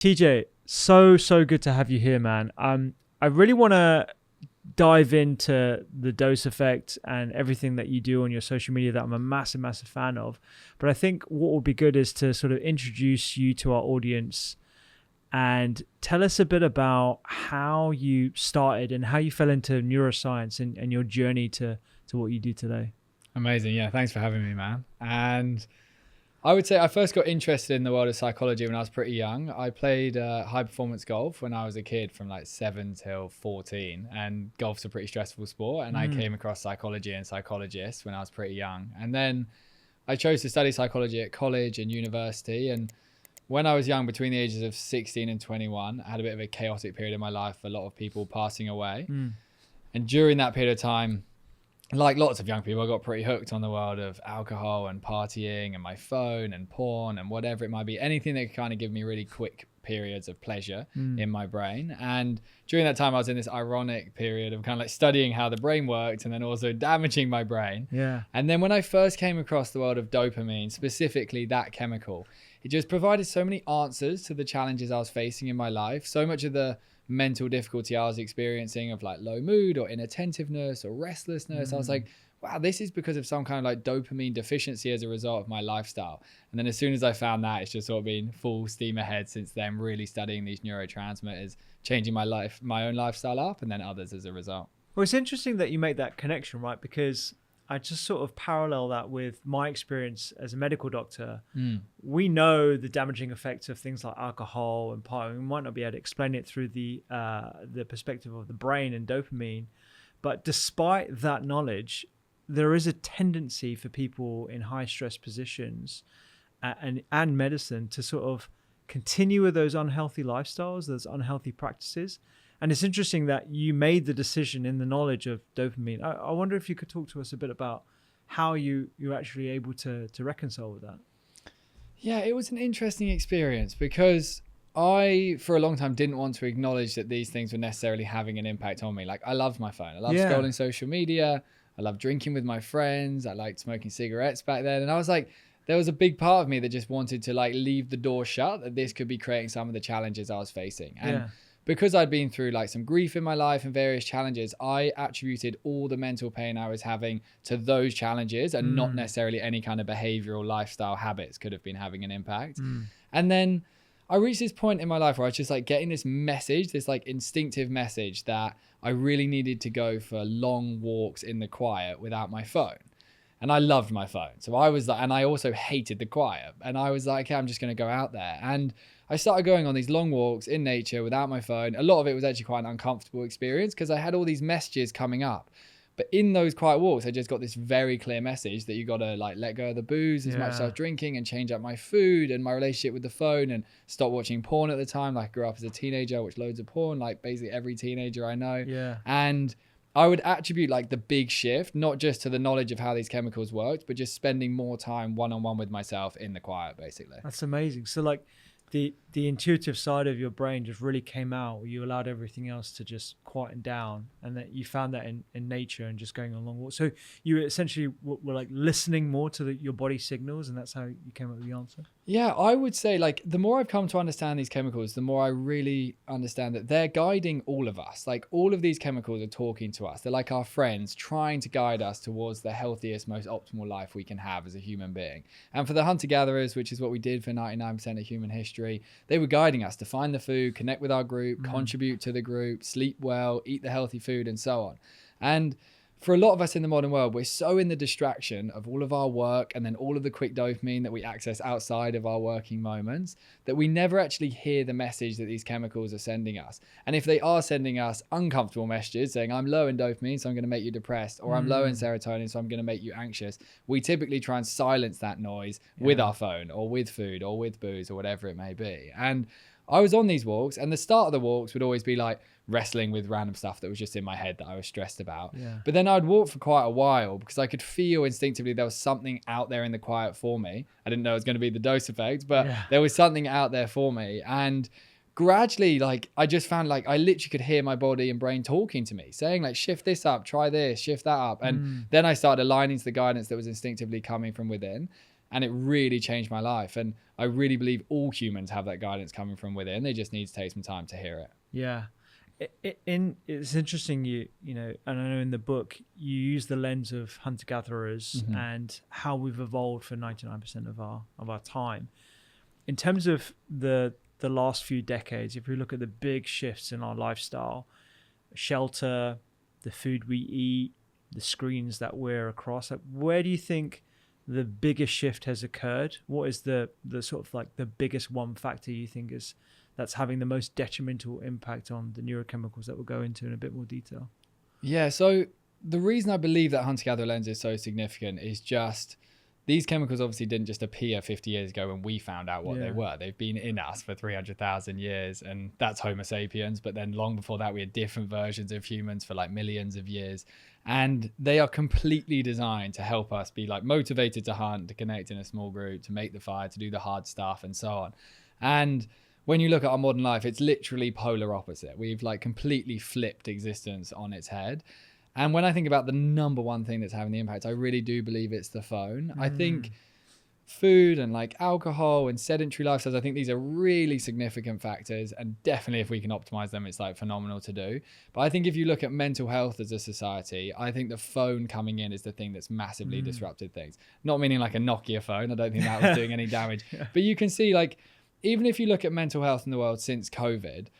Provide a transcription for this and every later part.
TJ, so good to have you here, man. I really want to dive into the dose effect and everything that you do on your social media that I'm a massive fan of. But I think what would be good is to sort of introduce you to our audience and tell us a bit about how you started and how you fell into neuroscience and your journey to what you do today. Amazing. Yeah. Thanks for having me, man. And I would say I first got interested in the world of psychology when I was pretty young. I played high performance golf when I was a kid from like 7 till 14, and golf's a pretty stressful sport. And I came across psychology and psychologists when I was pretty young. And then I chose to study psychology at college and university. And when I was young, between the ages of 16 and 21, I had a bit of a chaotic period in my life, a lot of people passing away. And during that period of time, like lots of young people, I got pretty hooked on the world of alcohol and partying and my phone and porn and whatever it might be. Anything that could kind of give me really quick periods of pleasure in my brain. And during that time, I was in this ironic period of kind of like studying how the brain worked and then also damaging my brain. Yeah. And then when I first came across the world of dopamine, specifically that chemical, it just provided so many answers to the challenges I was facing in my life. So much of the mental difficulty I was experiencing of like low mood or inattentiveness or restlessness. I was like, wow, this is because of some kind of like dopamine deficiency as a result of my lifestyle. And then as soon as I found that, it's just sort of been full steam ahead since then, really studying these neurotransmitters, changing my life, my own lifestyle up, and then others as a result. Well, it's interesting that you make that connection, right? Because I just sort of parallel that with my experience as a medical doctor. We know the damaging effects of things like alcohol and partying. We might not be able to explain it through the perspective of the brain and dopamine, but despite that knowledge, there is a tendency for people in high stress positions and medicine to sort of continue with those unhealthy lifestyles, those unhealthy practices. And it's interesting that you made the decision in the knowledge of dopamine. I wonder if you could talk to us a bit about how you're actually able to reconcile with that. Yeah, it was an interesting experience because I, for a long time, didn't want to acknowledge that these things were necessarily having an impact on me. Like, I loved my phone. I loved scrolling social media. I loved drinking with my friends. I liked smoking cigarettes back then. And I was like, there was a big part of me that just wanted to like leave the door shut, that this could be creating some of the challenges I was facing. And because I'd been through like some grief in my life and various challenges, I attributed all the mental pain I was having to those challenges and not necessarily any kind of behavioral lifestyle habits could have been having an impact. And then I reached this point in my life where I was just like getting this message, this like instinctive message that I really needed to go for long walks in the quiet without my phone. And I loved my phone. So I was like, and I also hated the quiet. And I was like, okay, I'm just going to go out there. And I started going on these long walks in nature without my phone. A lot of it was actually quite an uncomfortable experience because I had all these messages coming up. But in those quiet walks, I just got this very clear message that you got to like let go of the booze as much as I was drinking and change up my food and my relationship with the phone and stop watching porn at the time. Like I grew up as a teenager, I watched loads of porn, like basically every teenager I know. And I would attribute like the big shift, not just to the knowledge of how these chemicals worked, but just spending more time one-on-one with myself in the quiet, basically. That's amazing. So like the intuitive side of your brain just really came out where you allowed everything else to just quieten down, and that you found that in nature and just going on long walks. So you essentially were like listening more to your body signals, and that's how you came up with the answer? Yeah, I would say like the more I've come to understand these chemicals, the more I really understand that they're guiding all of us. Like all of these chemicals are talking to us. They're like our friends trying to guide us towards the healthiest, most optimal life we can have as a human being. And for the hunter-gatherers, which is what we did for 99% of human history, they were guiding us to find the food, connect with our group, contribute to the group, sleep well, eat the healthy food, and so on. And for a lot of us in the modern world, we're so in the distraction of all of our work and then all of the quick dopamine that we access outside of our working moments that we never actually hear the message that these chemicals are sending us. And if they are sending us uncomfortable messages saying, I'm low in dopamine, so I'm going to make you depressed, or I'm low in serotonin, so I'm going to make you anxious, we typically try and silence that noise with our phone or with food or with booze or whatever it may be. And I was on these walks, and the start of the walks would always be like wrestling with random stuff that was just in my head that I was stressed about. But then I'd walk for quite a while because I could feel instinctively there was something out there in the quiet for me. I didn't know it was going to be the dose effect, but there was something out there for me. And gradually, like, I just found like I literally could hear my body and brain talking to me, saying like, shift this up, try this, shift that up. And then I started aligning to the guidance that was instinctively coming from within. And it really changed my life. And I really believe all humans have that guidance coming from within. They just need to take some time to hear it. Yeah. It's interesting, you know, and I know in the book you use the lens of hunter-gatherers and how we've evolved for 99% of our time. In terms of the last few decades, if we look at the big shifts in our lifestyle, shelter, the food we eat, the screens that we're across, like, where do you think the biggest shift has occurred? What is the sort of like the biggest one factor you think that's having the most detrimental impact on the neurochemicals that we'll go into in a bit more detail? Yeah, so the reason I believe that hunter-gatherer lens is so significant is just these chemicals obviously didn't just appear 50 years ago when we found out what they were. They've been in us for 300,000 years, and that's Homo sapiens. But then long before that, we had different versions of humans for like millions of years. And they are completely designed to help us be like motivated to hunt, to connect in a small group, to make the fire, to do the hard stuff, and so on. And when you look at our modern life, it's literally polar opposite. We've like completely flipped existence on its head. And when I think about the number one thing that's having the impact, I really do believe it's the phone. I think food and like alcohol and sedentary lifestyles, I think these are really significant factors. And definitely if we can optimize them, it's like phenomenal to do. But I think if you look at mental health as a society, I think the phone coming in is the thing that's massively disrupted things. Not meaning like a Nokia phone. I don't think that was doing any damage. But you can see like, even if you look at mental health in the world since COVID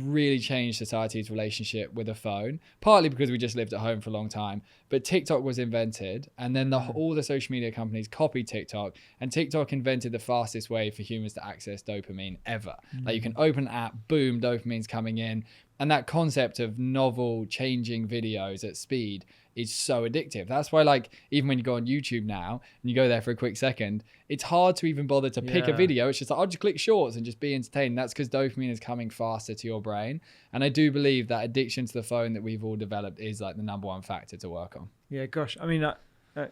really changed society's relationship with a phone, partly because we just lived at home for a long time. But TikTok was invented, and then all the social media companies copied TikTok, and TikTok invented the fastest way for humans to access dopamine ever. Like you can open an app, boom, dopamine's coming in. And that concept of novel changing videos at speed is so addictive. That's why, like, even when you go on YouTube now and you go there for a quick second, it's hard to even bother to pick a video. It's just like, I'll just click shorts and just be entertained. That's because dopamine is coming faster to your brain. And I do believe that addiction to the phone that we've all developed is like the number one factor to work on. Yeah, gosh. I mean,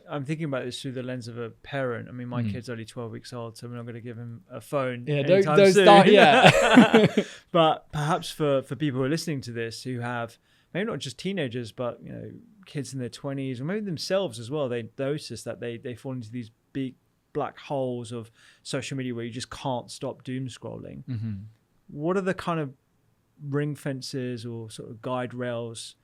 I'm thinking about this through the lens of a parent. I mean, my kid's only 12 weeks old, so we're not going to give him a phone. Yeah, anytime don't soon. start yet. But perhaps for people who are listening to this who have maybe not just teenagers, but you know, kids in their 20s or maybe themselves as well, they notice that they fall into these big black holes of social media where you just can't stop doom scrolling. What are the kind of ring fences or sort of guide rails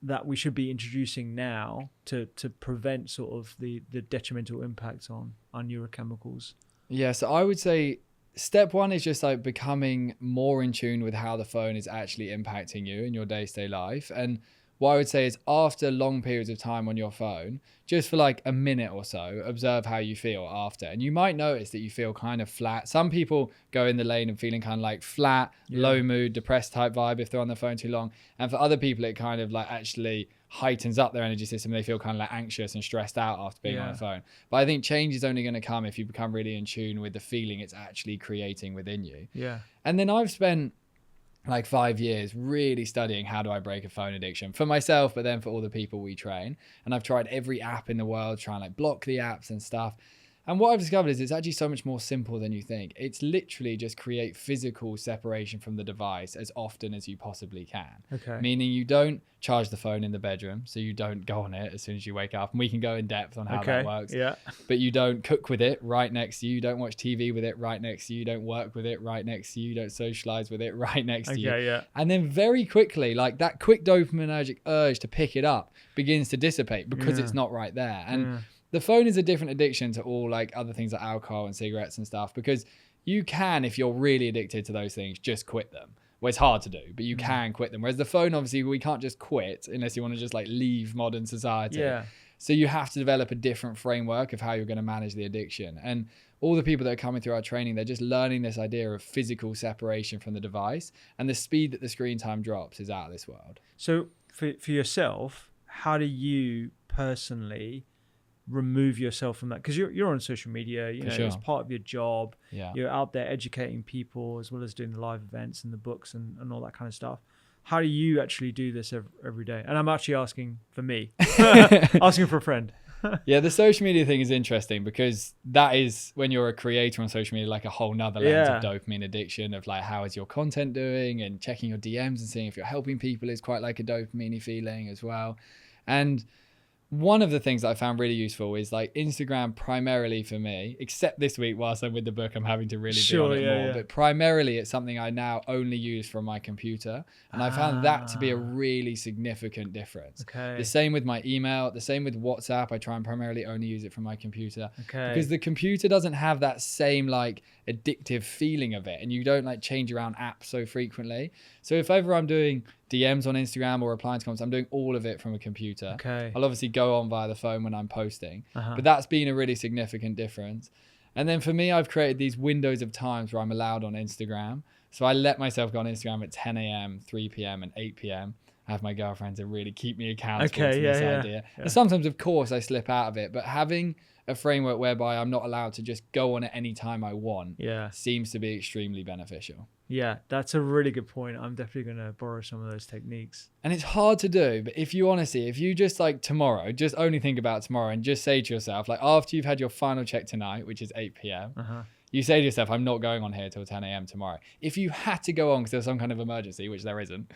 that we should be introducing now to prevent sort of the detrimental impacts on our neurochemicals? Yeah, so I would say step one is just like becoming more in tune with how the phone is actually impacting you in your day-to-day life. And what I would say is after long periods of time on your phone, just for like a minute or so, observe how you feel after. And you might notice that you feel kind of flat. Some people go in the lane of feeling kind of like flat, low mood, depressed type vibe if they're on the phone too long. And for other people, it kind of like actually heightens up their energy system. They feel kind of like anxious and stressed out after being on the phone. But I think change is only going to come if you become really in tune with the feeling it's actually creating within you. Yeah. And then I've spent like 5 years really studying how do I break a phone addiction for myself, but then for all the people we train. And I've tried every app in the world, trying like block the apps and stuff. And what I've discovered is it's actually so much more simple than you think. It's literally just create physical separation from the device as often as you possibly can. Okay. Meaning you don't charge the phone in the bedroom, so you don't go on it as soon as you wake up. And we can go in depth on how that works. Yeah. But you don't cook with it right next to you. You don't watch TV with it right next to you. You don't work with it right next to you. You don't socialize with it right next to you. Yeah. And then very quickly, like that quick dopaminergic urge to pick it up begins to dissipate because it's not right there. And the phone is a different addiction to all like other things like alcohol and cigarettes and stuff, because you can, if you're really addicted to those things, just quit them. Well, it's hard to do, but you can quit them. Whereas the phone, obviously, we can't just quit unless you want to just like leave modern society. Yeah. So you have to develop a different framework of how you're going to manage the addiction. And all the people that are coming through our training, they're just learning this idea of physical separation from the device, and the speed that the screen time drops is out of this world. So for yourself, how do you personally remove yourself from that? Because you're on social media, you know, it's part of your job. You're out there educating people as well as doing the live events and the books and all that kind of stuff. How do you actually do this every day? And I'm actually asking for me, asking for a friend. Yeah, the social media thing is interesting because that is, when you're a creator on social media, like a whole nother lens of dopamine addiction, of like, how is your content doing, and checking your DMs and seeing if you're helping people is quite like a dopamine feeling as well. And one of the things that I found really useful is like Instagram primarily for me, except this week whilst I'm with the book, I'm having to really be on it more. But primarily it's something I now only use from my computer. And I found that to be a really significant difference. Okay. The same with my email, the same with WhatsApp. I try and primarily only use it from my computer. Okay. Because the computer doesn't have that same like addictive feeling of it. And you don't like change around apps so frequently. So if ever I'm doing DMs on Instagram or replying to comments, I'm doing all of it from a computer. Okay. I'll obviously go on via the phone when I'm posting, but that's been a really significant difference. And then for me, I've created these windows of times where I'm allowed on Instagram. So I let myself go on Instagram at 10 a.m., 3 p.m. and 8 p.m. I have my girlfriend to really keep me accountable to this idea. And sometimes, of course, I slip out of it, but having a framework whereby I'm not allowed to just go on at any time I want seems to be extremely beneficial. Yeah, that's a really good point. I'm definitely going to borrow some of those techniques. And it's hard to do, but if you just like tomorrow, just only think about tomorrow and just say to yourself, like after you've had your final check tonight, which is 8 p.m., you say to yourself, I'm not going on here till 10 a.m. tomorrow. If you had to go on because there's some kind of emergency, which there isn't,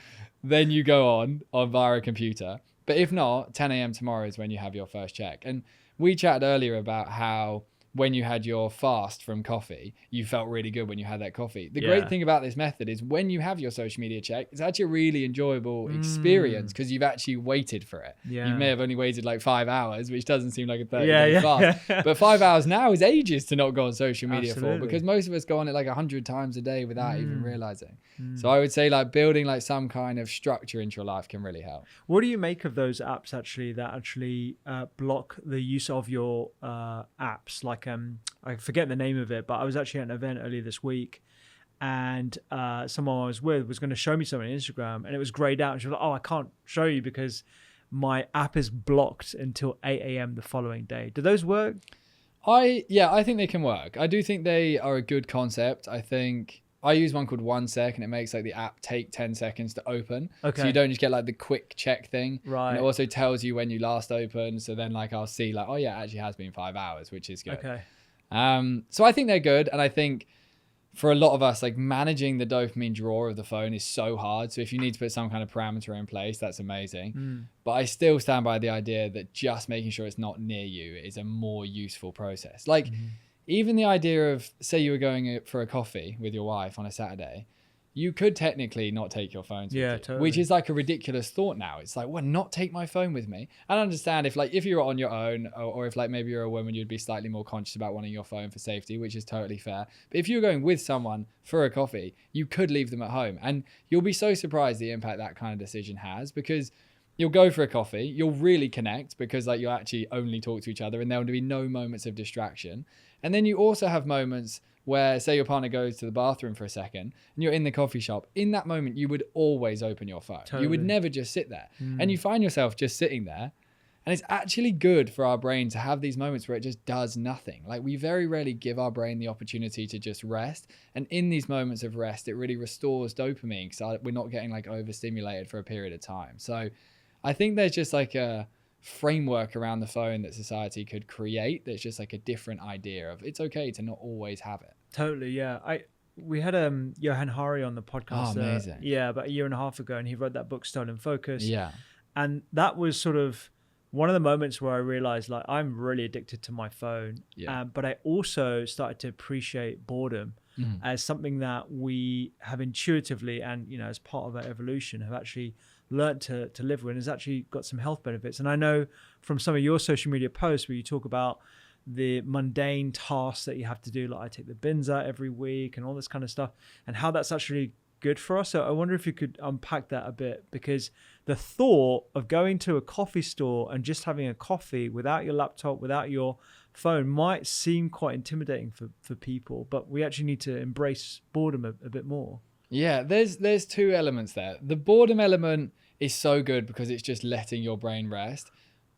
then you go on via a computer. But if not, 10 a.m. tomorrow is when you have your first check. And we chatted earlier about how when you had your fast from coffee, you felt really good when you had that coffee. The great thing about this method is when you have your social media check, it's actually a really enjoyable experience because you've actually waited for it. You may have only waited like 5 hours, which doesn't seem like a 30-day fast. But 5 hours now is ages to not go on social media for, because most of us go on it like 100 times a day without even realizing. So I would say like building like some kind of structure into your life can really help. What do you make of those apps actually that actually block the use of your apps? Like I forget the name of it, but I was actually at an event earlier this week, and someone I was with was going to show me something on Instagram, and it was grayed out. And she was like, "Oh, I can't show you because my app is blocked until 8 a.m. the following day." Do those work? I think they can work. I do think they are a good concept. I think I use one called 1 sec, and it makes like the app take 10 seconds to open. Okay. So you don't just get like the quick check thing. Right. And it also tells you when you last opened. So then like I'll see like, oh yeah, it actually has been 5 hours, which is good. Okay. So I think they're good. And I think for a lot of us, like managing the dopamine drawer of the phone is so hard. So if you need to put some kind of parameter in place, that's amazing. But I still stand by the idea that just making sure it's not near you is a more useful process. Like even the idea of, say you were going for a coffee with your wife on a Saturday, you could technically not take your phone with you, totally. Which is like a ridiculous thought now. It's like, well, not take my phone with me. I understand if you're on your own or if like maybe you're a woman, you'd be slightly more conscious about wanting your phone for safety, which is totally fair. But if you're going with someone for a coffee, you could leave them at home, and you'll be so surprised the impact that kind of decision has, because you'll go for a coffee, you'll really connect because like you actually only talk to each other and there will be no moments of distraction. And then you also have moments where, say your partner goes to the bathroom for a second and you're in the coffee shop. In that moment, you would always open your phone. Totally. You would never just sit there. And you find yourself just sitting there. And it's actually good for our brain to have these moments where it just does nothing. Like we very rarely give our brain the opportunity to just rest. And in these moments of rest, it really restores dopamine because we're not getting like overstimulated for a period of time. So I think there's just like a framework around the phone that society could create that's just like a different idea of it's okay to not always have it. Totally, yeah. We had Johan Hari on the podcast. Oh, amazing. About a year and a half ago, and he wrote that book Stolen Focus. Yeah. And that was sort of one of the moments where I realized like I'm really addicted to my phone. Yeah. But I also started to appreciate boredom as something that we have intuitively and as part of our evolution have actually learned to live with, and has actually got some health benefits. And I know from some of your social media posts where you talk about the mundane tasks that you have to do, like I take the bins out every week and all this kind of stuff, and how that's actually good for us. So I wonder if you could unpack that a bit, because the thought of going to a coffee store and just having a coffee without your laptop, without your phone might seem quite intimidating for people, but we actually need to embrace boredom a bit more. Yeah, there's two elements there. The boredom element is so good because it's just letting your brain rest.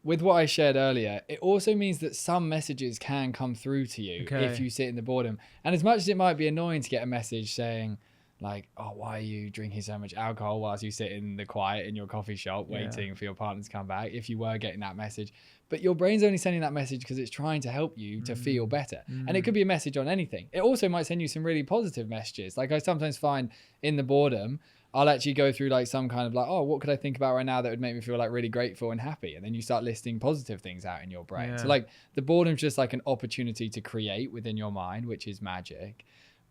With what I shared earlier, it also means that some messages can come through to you if you sit in the boredom. And as much as it might be annoying to get a message saying like, oh, why are you drinking so much alcohol whilst you sit in the quiet in your coffee shop waiting for your partner to come back, if you were getting that message. But your brain's only sending that message because it's trying to help you to feel better. And it could be a message on anything. It also might send you some really positive messages. Like I sometimes find in the boredom, I'll actually go through like some kind of like, oh, what could I think about right now that would make me feel like really grateful and happy? And then you start listing positive things out in your brain. So like the boredom's just like an opportunity to create within your mind, which is magic.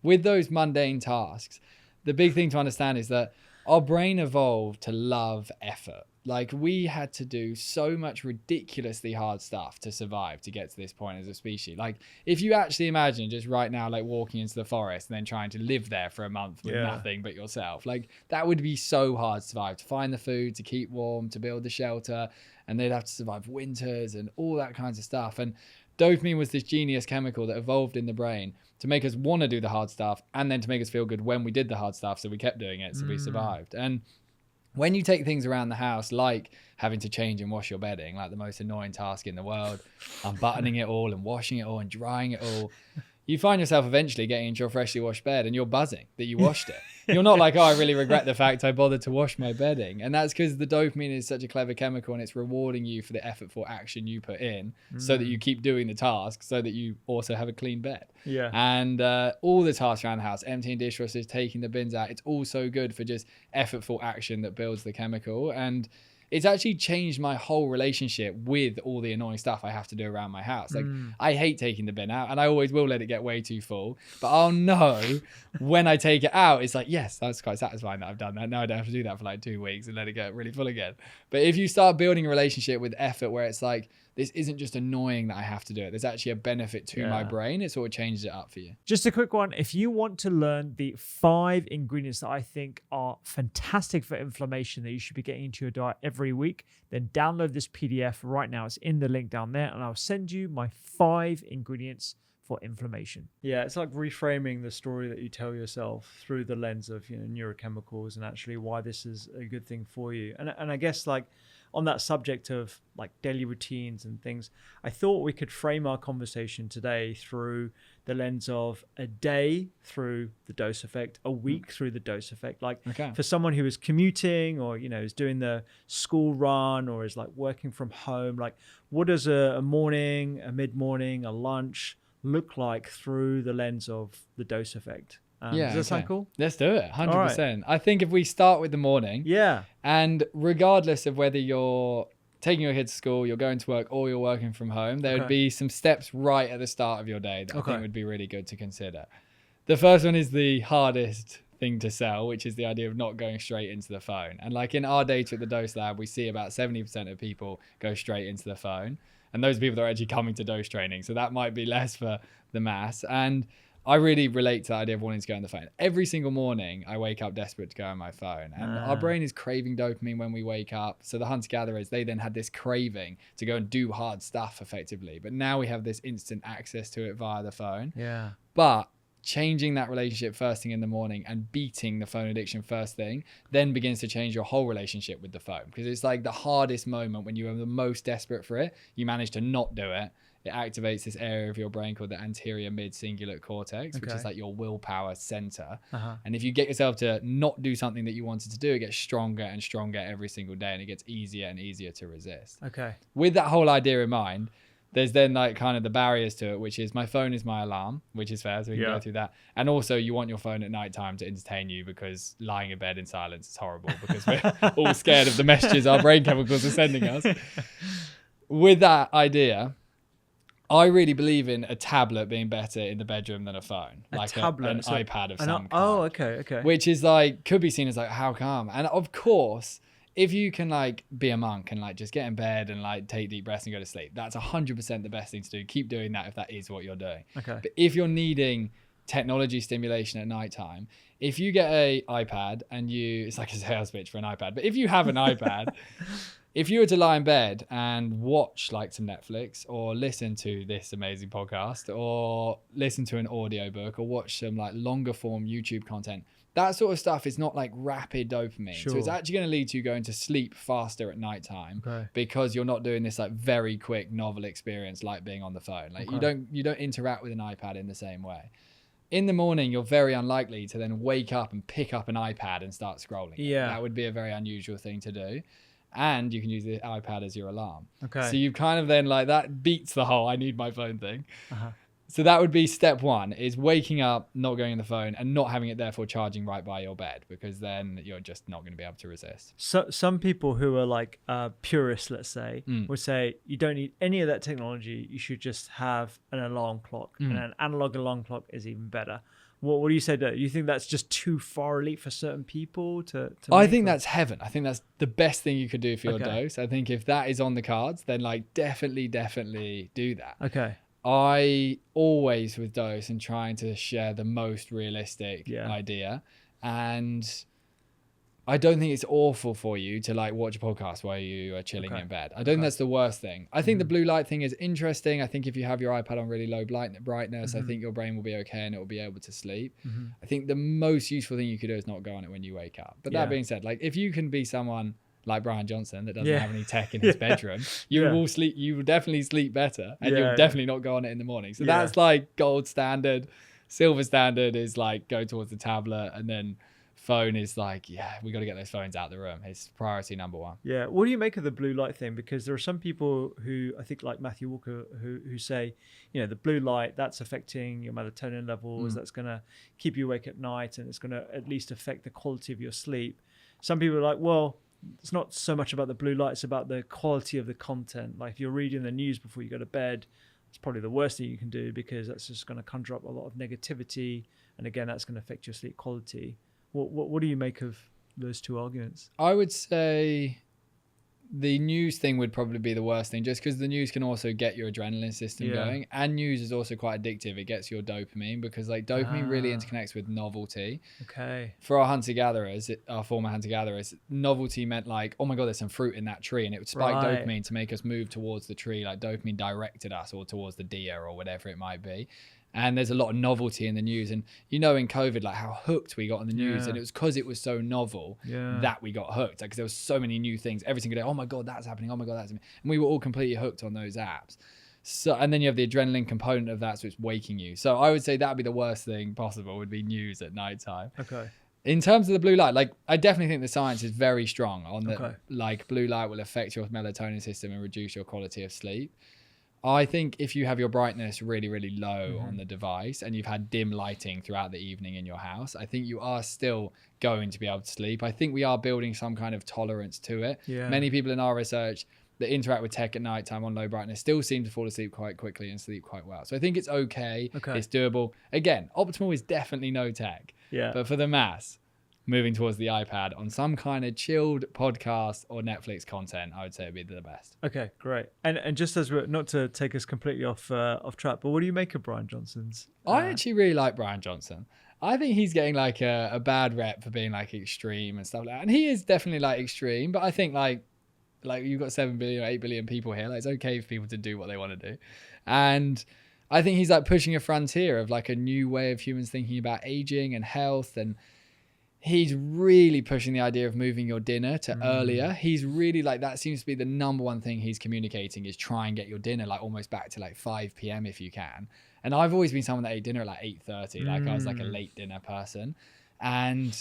With those mundane tasks, the big thing to understand is that our brain evolved to love effort. Like we had to do so much ridiculously hard stuff to survive to get to this point as a species. Like if you actually imagine just right now, like walking into the forest and then trying to live there for a month with nothing but yourself, like that would be so hard to survive, to find the food, to keep warm, to build the shelter, and they'd have to survive winters and all that kinds of stuff. And dopamine was this genius chemical that evolved in the brain to make us want to do the hard stuff and then to make us feel good when we did the hard stuff. So we kept doing it. So we survived. And when you take things around the house, like having to change and wash your bedding, like the most annoying task in the world, unbuttoning it all and washing it all and drying it all, you find yourself eventually getting into your freshly washed bed and you're buzzing that you washed it. You're not like, oh, I really regret the fact I bothered to wash my bedding. And that's because the dopamine is such a clever chemical and it's rewarding you for the effortful action you put in so that you keep doing the task so that you also have a clean bed. Yeah. And all the tasks around the house, emptying dishwashers, taking the bins out, it's all so good for just effortful action that builds the chemical. And it's actually changed my whole relationship with all the annoying stuff I have to do around my house. Like I hate taking the bin out and I always will let it get way too full, but I'll know when I take it out, it's like, yes, that's quite satisfying that I've done that. Now I don't have to do that for like 2 weeks and let it get really full again. But if you start building a relationship with effort where it's like, this isn't just annoying that I have to do it. There's actually a benefit to my brain. It sort of changes it up for you. Just a quick one. If you want to learn the 5 ingredients that I think are fantastic for inflammation that you should be getting into your diet every week, then download this PDF right now. It's in the link down there, and I'll send you my 5 ingredients for inflammation. Yeah, it's like reframing the story that you tell yourself through the lens of, neurochemicals and actually why this is a good thing for you. And I guess like on that subject of like daily routines and things, I thought we could frame our conversation today through the lens of a day through the dose effect, a week through the dose effect. Like for someone who is commuting or, is doing the school run or is like working from home, like what does a morning, a mid-morning, a lunch look like through the lens of the dose effect? Does that sound cool? Let's do it. 100%. Right. I think if we start with the morning, and regardless of whether you're taking your kids to school, you're going to work, or you're working from home, there would be some steps right at the start of your day that I think would be really good to consider. The first one is the hardest thing to sell, which is the idea of not going straight into the phone. And like in our data at the Dose Lab, we see about 70% of people go straight into the phone. And those people that are actually coming to dose training. So that might be less for the mass. And I really relate to the idea of wanting to go on the phone. Every single morning, I wake up desperate to go on my phone. And our brain is craving dopamine when we wake up. So the hunter-gatherers, they then had this craving to go and do hard stuff effectively. But now we have this instant access to it via the phone. Yeah. But changing that relationship first thing in the morning and beating the phone addiction first thing then begins to change your whole relationship with the phone. Because it's like the hardest moment when you are the most desperate for it, you manage to not do it. It activates this area of your brain called the anterior mid-cingulate cortex, which is like your willpower center. And if you get yourself to not do something that you wanted to do, it gets stronger and stronger every single day, and it gets easier and easier to resist. With that whole idea in mind, there's then like kind of the barriers to it, which is my phone is my alarm, which is fair, so we can go through that. And also you want your phone at nighttime to entertain you, because lying in bed in silence is horrible, because we're all scared of the messages our brain chemicals are sending us. With that idea, I really believe in a tablet being better in the bedroom than a phone, like an iPad of some kind. Oh, okay. Which is like, could be seen as like, how come? And of course, if you can like be a monk and like just get in bed and like take deep breaths and go to sleep, that's 100% the best thing to do. Keep doing that if that is what you're doing. But if you're needing technology stimulation at nighttime, if you get a iPad and it's like a sales pitch for an iPad, but if you have an iPad, if you were to lie in bed and watch like some Netflix or listen to this amazing podcast or listen to an audiobook or watch some like longer form YouTube content, that sort of stuff is not like rapid dopamine. So it's actually going to lead to you going to sleep faster at nighttime because you're not doing this like very quick novel experience like being on the phone. Like you don't interact with an iPad in the same way. In the morning, you're very unlikely to then wake up and pick up an iPad and start scrolling. That would be a very unusual thing to do. And you can use the iPad as your alarm. So you've kind of then like that beats the whole I need my phone thing. So that would be step one, is waking up, not going on the phone, and not having it therefore charging right by your bed, because then you're just not going to be able to resist. So some people who are like purists, let's say, would say you don't need any of that technology. You should just have an alarm clock, and an analog alarm clock is even better. What do you say to that? You think that's just too far elite for certain people to I think that's heaven. I think that's the best thing you could do for your dose. I think if that is on the cards, then like definitely do that. Okay. I always with dose and trying to share the most realistic idea, and I don't think it's awful for you to like watch a podcast while you are chilling in bed. I don't think that's the worst thing. I think the blue light thing is interesting. I think if you have your iPad on really low brightness, I think your brain will be okay and it will be able to sleep. I think the most useful thing you could do is not go on it when you wake up. But that being said, like if you can be someone like Brian Johnson that doesn't have any tech in his bedroom, you will sleep. You will definitely sleep better, and you'll definitely not go on it in the morning. So that's like gold standard. Silver standard is like go towards the tablet, and then phone is like, we got to get those phones out of the room. It's priority number one. Yeah. What do you make of the blue light thing? Because there are some people who I think like Matthew Walker who say, you know, the blue light, that's affecting your melatonin levels. That's going to keep you awake at night, and it's going to at least affect the quality of your sleep. Some people are like, well, it's not so much about the blue light, it's about the quality of the content. Like if you're reading the news before you go to bed, it's probably the worst thing you can do, because that's just going to conjure up a lot of negativity. And again, that's going to affect your sleep quality. What do you make of those two arguments? I would say the news thing would probably be the worst thing, just because the news can also get your adrenaline system going, and news is also quite addictive. It gets your dopamine, because like dopamine really interconnects with novelty. Okay. For our hunter-gatherers, our former hunter-gatherers, novelty meant like, oh my god, there's some fruit in that tree, and it would spike dopamine to make us move towards the tree. Like dopamine directed us, or towards the deer or whatever it might be. And there's a lot of novelty in the news. And you know, in COVID, like how hooked we got on the news. And it was because it was so novel that we got hooked. Like, 'cause there was so many new things every single day. Oh my God, that's happening. Oh my God, that's happening. And we were all completely hooked on those apps. So, and then you have the adrenaline component of that. So it's waking you. So I would say that would be the worst thing possible, would be news at nighttime. Okay. In terms of the blue light, like I definitely think the science is very strong on that. Like blue light will affect your melatonin system and reduce your quality of sleep. I think if you have your brightness really, really low on the device, and you've had dim lighting throughout the evening in your house, I think you are still going to be able to sleep. I think we are building some kind of tolerance to it. Many people in our research that interact with tech at nighttime on low brightness still seem to fall asleep quite quickly and sleep quite well. So I think it's okay. It's doable. Again, optimal is definitely no tech. But for the mass, moving towards the iPad on some kind of chilled podcast or Netflix content, I would say it'd be the best. Okay, great. And just as we're not to take us completely off track, but what do you make of Brian Johnson's? I actually really like Brian Johnson. I think he's getting like a bad rep for being like extreme and stuff like that. And he is definitely like extreme, but I think like you've got 7 billion or 8 billion people here. Like it's okay for people to do what they want to do. And I think he's like pushing a frontier of like a new way of humans thinking about aging and health, and he's really pushing the idea of moving your dinner to earlier. He's really like, that seems to be the number one thing he's communicating, is try and get your dinner like almost back to like 5 p.m. if you can. And I've always been someone that ate dinner at like 8:30. Like I was like a late dinner person. And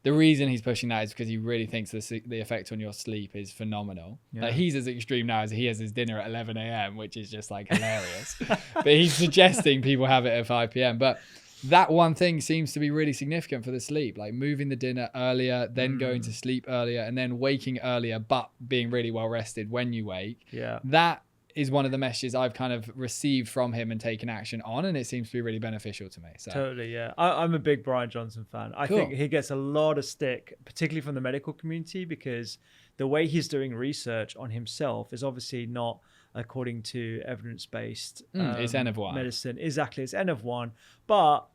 the reason he's pushing that is because he really thinks the effect on your sleep is phenomenal. Like he's as extreme now as he has his dinner at 11 a.m., which is just like hilarious. But he's suggesting people have it at 5 p.m. But that one thing seems to be really significant for the sleep, like moving the dinner earlier, then going to sleep earlier, and then waking earlier, but being really well rested when you wake. That is one of the messages I've kind of received from him and taken action on, and it seems to be really beneficial to me. So. Totally, yeah. I'm a big Brian Johnson fan. I think he gets a lot of stick, particularly from the medical community, because the way he's doing research on himself is obviously not according to evidence-based it's N of 1 medicine. Exactly, it's N of 1. But,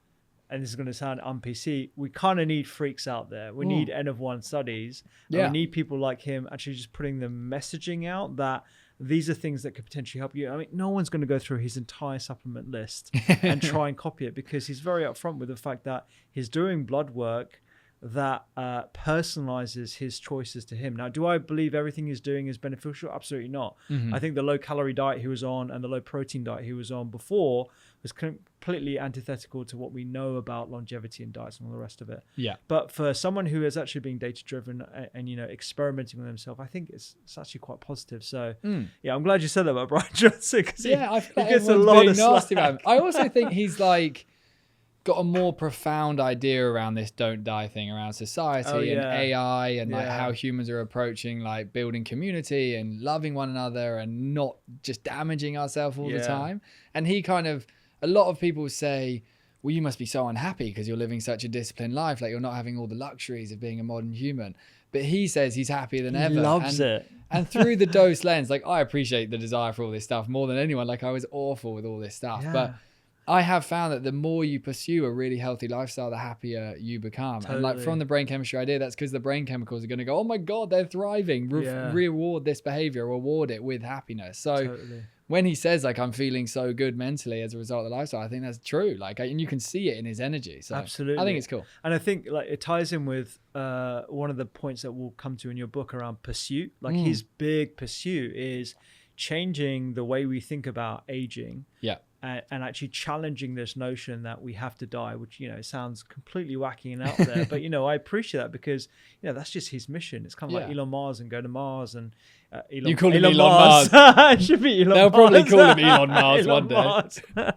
and this is going to sound un-PC, we kind of need freaks out there. We need N of 1 studies. And we need people like him actually just putting the messaging out that these are things that could potentially help you. I mean, no one's going to go through his entire supplement list and try and copy it, because he's very upfront with the fact that he's doing blood work that personalizes his choices to him. Now, do I believe everything he's doing is beneficial? Absolutely not. I think the low calorie diet he was on and the low protein diet he was on before was completely antithetical to what we know about longevity and diets and all the rest of it. Yeah. But for someone who is actually being data driven and experimenting with himself, I think it's actually quite positive. So yeah, I'm glad you said that about Brian Johnson, because I feel like he gets a everyone's lot being of nasty slack. about him. I also think he's like got a more profound idea around this don't die thing around society and AI and like how humans are approaching like building community and loving one another and not just damaging ourselves all the time. And he kind of, a lot of people say, well, you must be so unhappy because you're living such a disciplined life, like you're not having all the luxuries of being a modern human. But he says he's happier than ever. He loves it. And through the dose lens, like I appreciate the desire for all this stuff more than anyone. Like I was awful with all this stuff, but I have found that the more you pursue a really healthy lifestyle, the happier you become. Totally. And like from the brain chemistry idea, that's because the brain chemicals are going to go, oh my God, they're thriving. Reward this behavior, reward it with happiness. So when he says like, I'm feeling so good mentally as a result of the lifestyle, I think that's true. Like, and you can see it in his energy. So absolutely, I think it's cool. And I think like it ties in with one of the points that we'll come to in your book around pursuit. Like his big pursuit is changing the way we think about aging. Yeah. And actually challenging this notion that we have to die, which, sounds completely wacky and out there. But, I appreciate that because, that's just his mission. It's kind of like Elon Mars and go to Mars and Elon. You call him Elon Mars. It should be Elon They'll Mars. probably call him Elon Mars one day.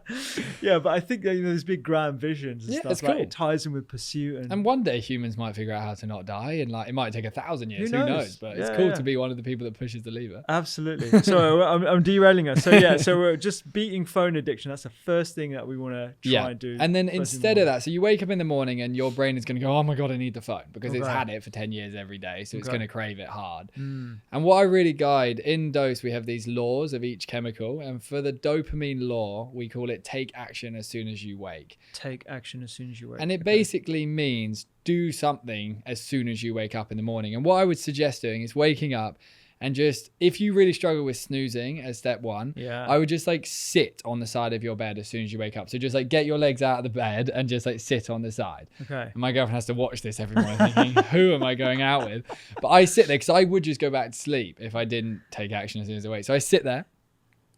Yeah, but I think that, there's big grand visions and stuff. It's cool. It ties in with pursuit. And one day humans might figure out how to not die. And like it might take 1,000 years. Who knows? But it's cool to be one of the people that pushes the lever. Absolutely. So I'm derailing us. So we're just beating phone addiction. That's the first thing that we want to try and do. And then instead of that, so you wake up in the morning and your brain is going to go, oh my God, I need the phone because it's had it for 10 years every day. So it's going to crave it hard. And what I really guide in dose, we have these laws of each chemical. And for the dopamine law, we call it take action as soon as you wake. Take action as soon as you wake. And it basically means do something as soon as you wake up in the morning. And what I would suggest doing is waking up and just, if you really struggle with snoozing as step one, I would just like sit on the side of your bed as soon as you wake up. So just like get your legs out of the bed and just like sit on the side. Okay. And my girlfriend has to watch this every morning thinking, who am I going out with? But I sit there because I would just go back to sleep if I didn't take action as soon as I wake. So I sit there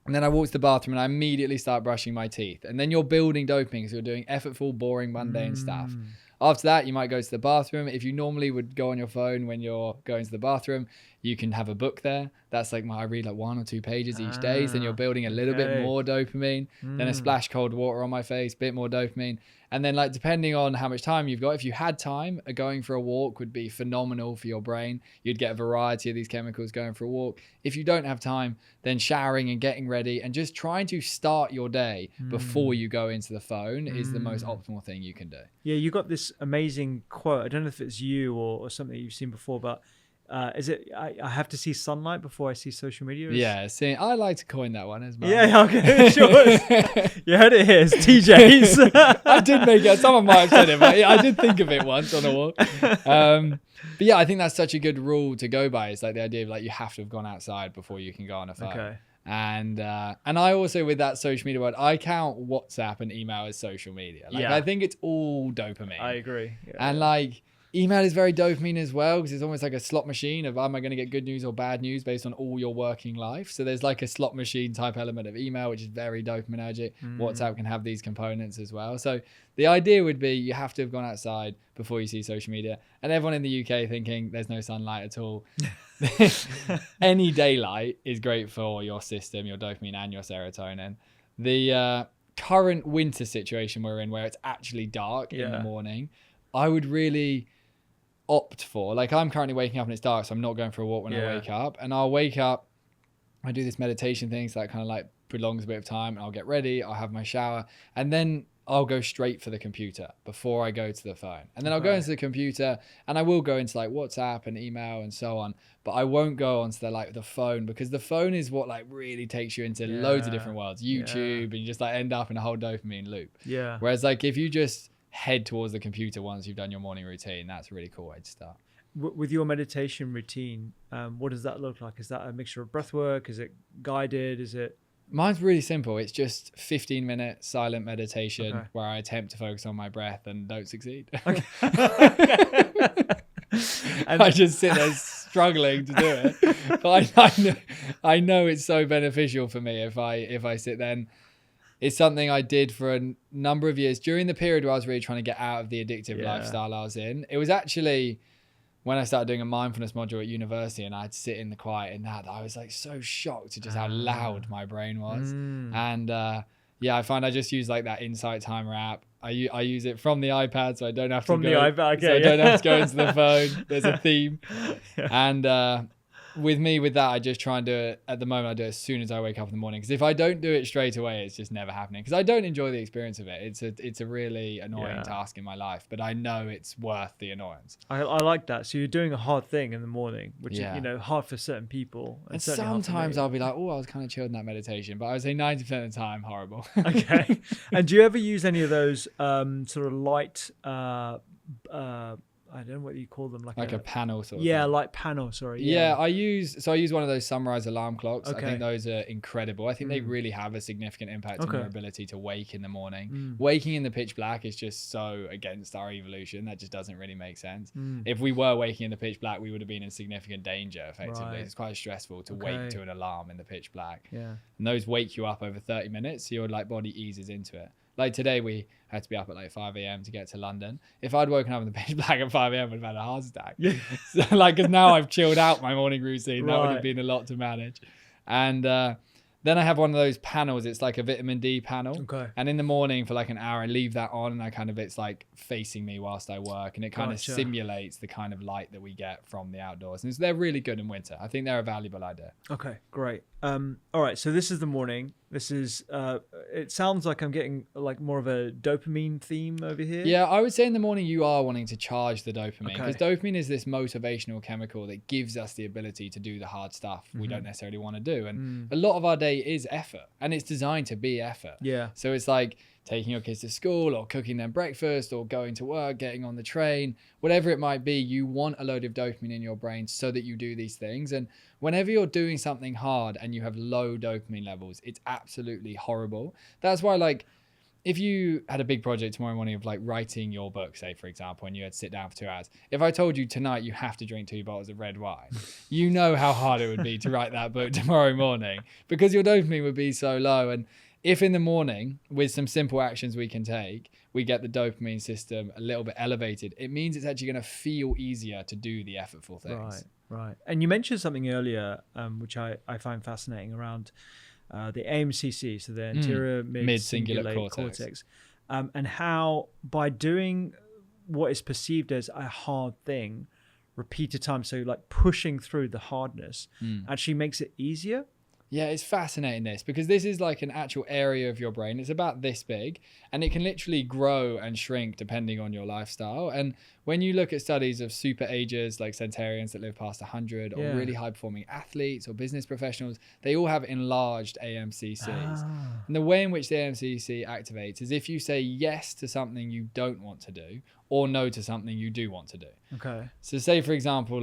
and then I walk to the bathroom and I immediately start brushing my teeth. And then you're building dopamine because you're doing effortful, boring, mundane stuff. After that, you might go to the bathroom. If you normally would go on your phone when you're going to the bathroom, you can have a book there. That's like I read like 1 or 2 pages each day. So then you're building a little bit more dopamine. Then a splash cold water on my face, bit more dopamine. And then like depending on how much time you've got, if you had time, going for a walk would be phenomenal for your brain. You'd get a variety of these chemicals going for a walk. If you don't have time, then showering and getting ready and just trying to start your day before you go into the phone is the most optimal thing you can do. Yeah, you got this amazing quote. I don't know if it's you or something you've seen before, but is it I have to see sunlight before I see social media? Yeah, see, I like to coin that one as well. Yeah, okay, sure. You heard it here. It's TJ's. I did make it. Someone might have said it, but I did think of it once on a walk. But yeah, I think that's such a good rule to go by. It's like the idea of like you have to have gone outside before you can go on a phone. Okay. And I also, with that social media word, I count WhatsApp and email as social media. Like I think it's all dopamine. I agree. And like email is very dopamine as well because it's almost like a slot machine of am I going to get good news or bad news based on all your working life. So there's like a slot machine type element of email, which is very dopaminergic. WhatsApp can have these components as well. So the idea would be you have to have gone outside before you see social media. And everyone in the UK thinking there's no sunlight at all. Any daylight is great for your system, your dopamine and your serotonin. The current winter situation we're in where it's actually dark in the morning, I would really opt for, like I'm currently waking up and it's dark, so I'm not going for a walk when I wake up. And I'll wake up, I do this meditation thing, so that kind of like prolongs a bit of time, and I'll get ready, I'll have my shower, and then I'll go straight for the computer before I go to the phone. And then I'll go into the computer and I will go into like WhatsApp and email and so on, but I won't go onto the phone because the phone is what like really takes you into loads of different worlds, YouTube, and you just like end up in a whole dopamine loop. Yeah. Whereas like if you just head towards the computer once you've done your morning routine, that's a really cool way to start. With your meditation routine, what does that look like? Is that a mixture of breath work? Is it guided? Is it? Mine's really simple. It's just 15-minute silent meditation where I attempt to focus on my breath and don't succeed. Okay. I just sit there struggling to do it. But I know it's so beneficial for me if I sit there. And it's something I did for a number of years during the period where I was really trying to get out of the addictive lifestyle I was in. It was actually when I started doing a mindfulness module at university and I'd sit in the quiet in that, I was like so shocked at just how loud my brain was. And I find I just use like that Insight Timer app. I use it from the iPad, so I don't have to go. I don't have to go into the phone. There's a theme. And with that, I just try and do it at the moment. I do it as soon as I wake up in the morning, because if I don't do it straight away, it's just never happening, because I don't enjoy the experience of it. It's a really annoying task in my life, but I know it's worth the annoyance. I like that. So you're doing a hard thing in the morning, which is, hard for certain people. And sometimes I'll be like, oh, I was kind of chilled in that meditation, but I would say 90% of the time, horrible. Okay. And do you ever use any of those sort of light I don't know what you call them, like a panel sort of thing. Like panel, sorry. I use one of those sunrise alarm clocks. Okay. I think those are incredible. I think they really have a significant impact on your ability to wake in the morning. Waking in the pitch black is just so against our evolution. That just doesn't really make sense. If we were waking in the pitch black, we would have been in significant danger, effectively. Right. It's quite stressful to wake to an alarm in the pitch black. Yeah. And those wake you up over 30 minutes, so your body eases into it. Like today, we had to be up at 5 a.m. to get to London. If I'd woken up in the pitch black at 5 a.m., I would have had a heart attack. Yeah. So, because now I've chilled out my morning routine. That would have been a lot to manage. And then I have one of those panels. It's like a vitamin D panel. Okay. And in the morning for an hour, I leave that on, and it's facing me whilst I work. And it kind of simulates the kind of light that we get from the outdoors. And they're really good in winter. I think they're a valuable idea. Okay, great. All right, so this is the morning. This is, it sounds like I'm getting more of a dopamine theme over here. Yeah, I would say in the morning you are wanting to charge the dopamine, because dopamine is this motivational chemical that gives us the ability to do the hard stuff we don't necessarily want to do. And a lot of our day is effort, and it's designed to be effort. Yeah. So it's like taking your kids to school, or cooking them breakfast, or going to work, getting on the train, whatever it might be. You want a load of dopamine in your brain so that you do these things. And whenever you're doing something hard and you have low dopamine levels, it's absolutely horrible. That's why, if you had a big project tomorrow morning of writing your book, say, for example, and you had to sit down for 2 hours, if I told you tonight you have to drink 2 bottles of red wine, you know how hard it would be to write that book tomorrow morning, because your dopamine would be so low. And if in the morning, with some simple actions we can take, we get the dopamine system a little bit elevated, it means it's actually going to feel easier to do the effortful things. Right. And you mentioned something earlier, which I find fascinating, around the AMCC, so the anterior mid-cingulate cortex, and how by doing what is perceived as a hard thing repeated times, so pushing through the hardness, actually makes it easier. Yeah, it's fascinating, this, because this is an actual area of your brain. It's about this big, and it can literally grow and shrink depending on your lifestyle. And when you look at studies of super agers, like centenarians that live past 100, or really high performing athletes or business professionals, they all have enlarged AMCCs. And the way in which the AMCC activates is if you say yes to something you don't want to do, or no to something you do want to do. Okay. So say, for example,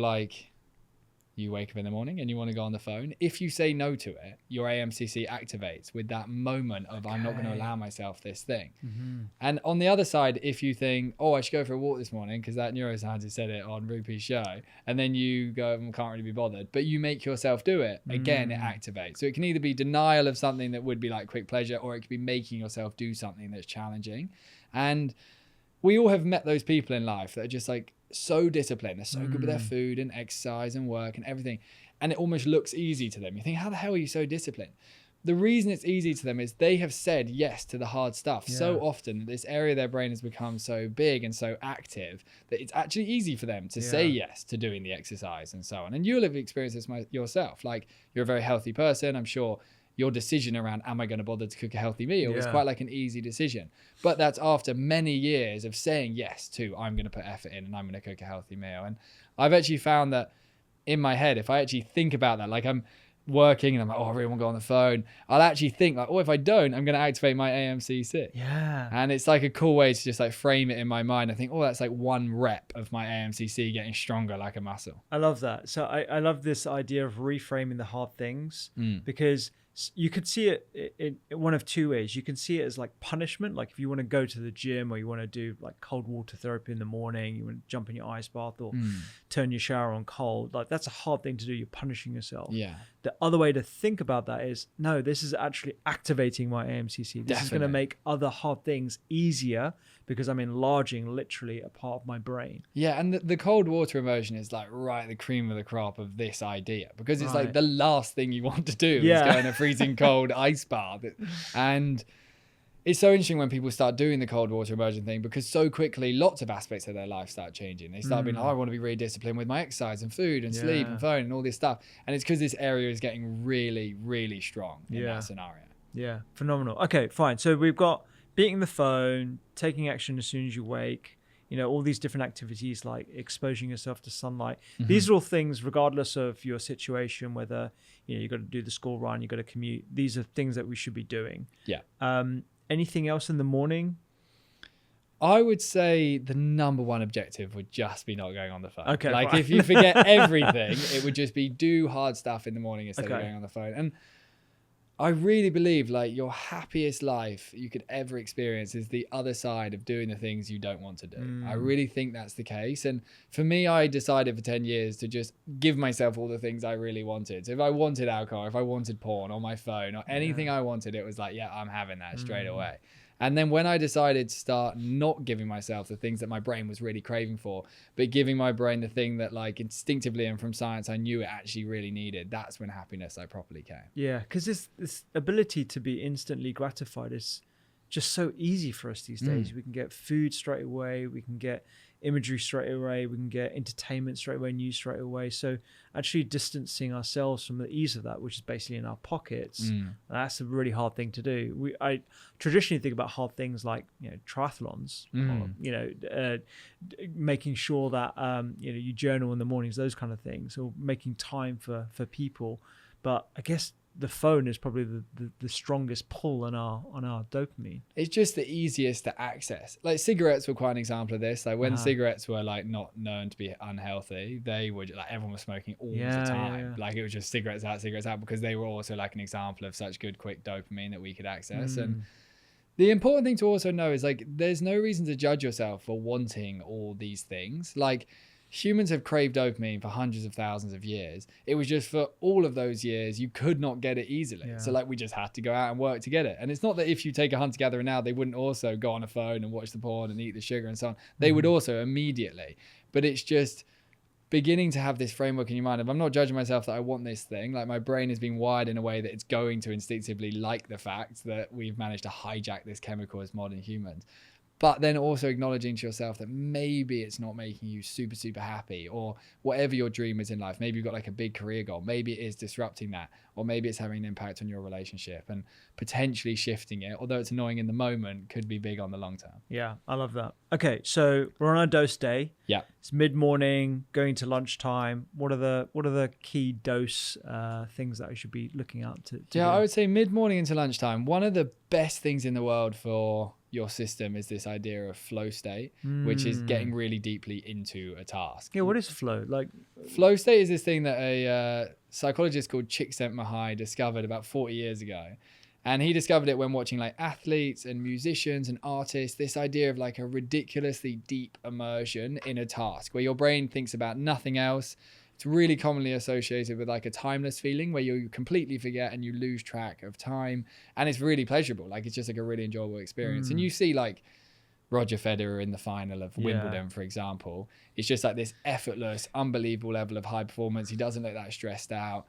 you wake up in the morning and you want to go on the phone. If you say no to it, your AMCC activates with that moment of, I'm not going to allow myself this thing. And on the other side, if you think, I should go for a walk this morning because that neuroscientist said it on Rupi's show, and then you go, can't really be bothered, but you make yourself do it, again, it activates. So it can either be denial of something that would be quick pleasure, or it could be making yourself do something that's challenging. And we all have met those people in life that are just so disciplined. They're so good with their food and exercise and work and everything. And it almost looks easy to them. You think, how the hell are you so disciplined? The reason it's easy to them is they have said yes to the hard stuff so often that this area of their brain has become so big and so active that it's actually easy for them to say yes to doing the exercise and so on. And you'll have experienced this yourself. You're a very healthy person. I'm sure your decision around, am I going to bother to cook a healthy meal, was quite an easy decision. But that's after many years of saying yes to, I'm going to put effort in and I'm going to cook a healthy meal. And I've actually found that in my head, if I actually think about that, I'm working and I'm I really want to go on the phone, I'll actually think if I don't, I'm going to activate my AMCC. Yeah. And it's a cool way to just frame it in my mind. I think, that's 1 rep of my AMCC getting stronger like a muscle. I love that. So I love this idea of reframing the hard things, because you could see it in one of two ways. You can see it as like punishment, like if you want to go to the gym or you want to do like cold water therapy in the morning, you want to jump in your ice bath or turn your shower on cold, like that's a hard thing to do. You're punishing yourself. Yeah. The other way to think about that is, no, this is actually activating my AMCC. This is going to make other hard things easier because I'm enlarging literally a part of my brain. Yeah, and the cold water immersion is like right the cream of the crop of this idea, because it's like the last thing you want to do is go in a freezing cold ice bath. And it's so interesting when people start doing the cold water immersion thing, because so quickly lots of aspects of their life start changing. They start being, I want to be really disciplined with my exercise and food and sleep and phone and all this stuff. And it's because this area is getting really, really strong in that scenario. Yeah, phenomenal. Okay, fine. So we've got beating the phone, taking action as soon as you wake, you know, all these different activities like exposing yourself to sunlight. These are all things, regardless of your situation, whether, you know, you've got to do the school run, you've got to commute. These are things that we should be doing. Yeah. Anything else in the morning? I would say the number one objective would just be not going on the phone. Okay. Like if you forget everything, it would just be do hard stuff in the morning instead of going on the phone. And I really believe like your happiest life you could ever experience is the other side of doing the things you don't want to do. I really think that's the case. And for me, I decided for 10 years to just give myself all the things I really wanted. So if I wanted alcohol, if I wanted porn or my phone or anything I wanted, it was like, yeah, I'm having that straight away. And then when I decided to start not giving myself the things that my brain was really craving for, but giving my brain the thing that like instinctively and from science I knew it actually really needed, that's when happiness like properly came. Yeah, because this ability to be instantly gratified is just so easy for us these days. We can get food straight away, we can get imagery straight away, we can get entertainment straight away, news straight away. So actually distancing ourselves from the ease of that, which is basically in our pockets, that's a really hard thing to do. I traditionally think about hard things like, you know, triathlons, or, you know, making sure that you know, you journal in the mornings, those kind of things, or making time for people. But I guess the phone is probably the strongest pull on our dopamine. It's just the easiest to access. Like cigarettes were quite an example of this. Like when cigarettes were like not known to be unhealthy, they would like everyone was smoking all the time. Like it was just cigarettes out, because they were also like an example of such good quick dopamine that we could access. And the important thing to also know is like there's no reason to judge yourself for wanting all these things. Like humans have craved dopamine for hundreds of thousands of years. It was just for all of those years, you could not get it easily. So like we just had to go out and work to get it. And it's not that if you take a hunter-gatherer now, they wouldn't also go on a phone and watch the porn and eat the sugar and so on. They would also immediately. But it's just beginning to have this framework in your mind of, I'm not judging myself that I want this thing. Like my brain is being wired in a way that it's going to instinctively like the fact that we've managed to hijack this chemical as modern humans. But then also acknowledging to yourself that maybe it's not making you super, super happy, or whatever your dream is in life. Maybe you've got like a big career goal. Maybe it is disrupting that, or maybe it's having an impact on your relationship, and potentially shifting it, although it's annoying in the moment, could be big on the long term. Yeah, I love that. Okay, so we're on our dose day. Yeah. It's mid-morning, going to lunchtime. What are the key dose things that I should be looking out to do? I would say mid-morning into lunchtime. One of the best things in the world for your system is this idea of flow state, which is getting really deeply into a task. Yeah, what is flow? Like flow state is this thing that a psychologist called Csikszentmihalyi discovered about 40 years ago. And he discovered it when watching like athletes and musicians and artists, this idea of like a ridiculously deep immersion in a task where your brain thinks about nothing else. It's really commonly associated with like a timeless feeling where you completely forget and you lose track of time. And it's really pleasurable. Like it's just like a really enjoyable experience. And you see like Roger Federer in the final of Wimbledon, for example. It's just like this effortless, unbelievable level of high performance. He doesn't look that stressed out.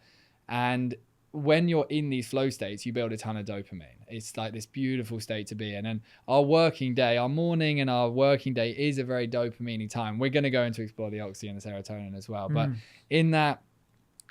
And when you're in these flow states, you build a ton of dopamine. It's like this beautiful state to be in. And our working day, our morning and our working day is a very dopamine-y time. We're going to go into explore the oxy and the serotonin as well. But in that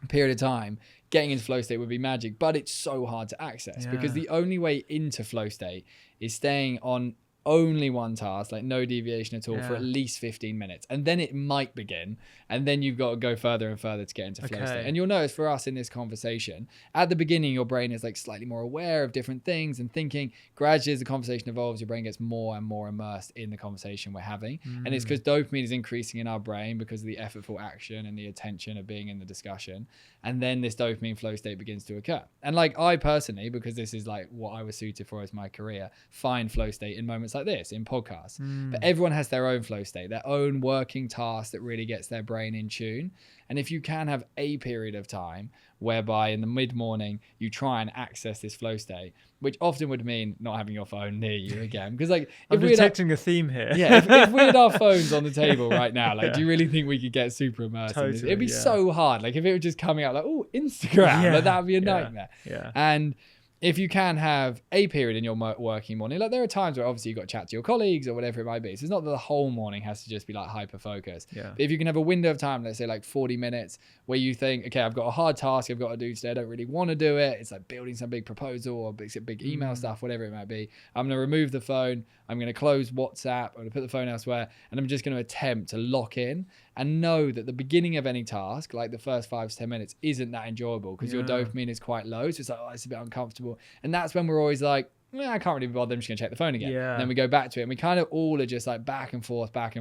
period of time, getting into flow state would be magic, but it's so hard to access because the only way into flow state is staying on only one task, like no deviation at all, for Yeah. at least 15 minutes. And then it might begin. And then you've got to go further and further to get into flow state. And you'll notice for us in this conversation, at the beginning, your brain is like slightly more aware of different things and thinking. Gradually, as the conversation evolves, your brain gets more and more immersed in the conversation we're having. And it's because dopamine is increasing in our brain because of the effortful action and the attention of being in the discussion. And then this dopamine flow state begins to occur. And like I personally, because this is like what I was suited for as my career, find flow state in moments like this, in podcasts. But everyone has their own flow state, their own working task that really gets their brain in tune. And if you can have a period of time whereby in the mid-morning you try and access this flow state, which often would mean not having your phone near you again. Because like, I'm detecting a theme here. Yeah, if we had our phones on the table right now, like, do you really think we could get super immersed in this? It'd be so hard. Like if it was just coming out like, oh, Instagram, like that would be a nightmare. Yeah. And if you can have a period in your working morning, like there are times where obviously you've got to chat to your colleagues or whatever it might be. So it's not that the whole morning has to just be like hyper focused. Yeah. But if you can have a window of time, let's say like 40 minutes, where you think, okay, I've got a hard task I've got to do today. I don't really want to do it. It's like building some big proposal or big email stuff, whatever it might be. I'm going to remove the phone. I'm going to close WhatsApp. I'm going to put the phone elsewhere. And I'm just going to attempt to lock in and know that the beginning of any task, like the first 5 to 10 minutes, isn't that enjoyable because your dopamine is quite low. So it's like, oh, it's a bit uncomfortable. And that's when we're always like, I can't really be bothered. I'm just going to check the phone again. Yeah. And then we go back to it. And we kind of all are just like back and forth. And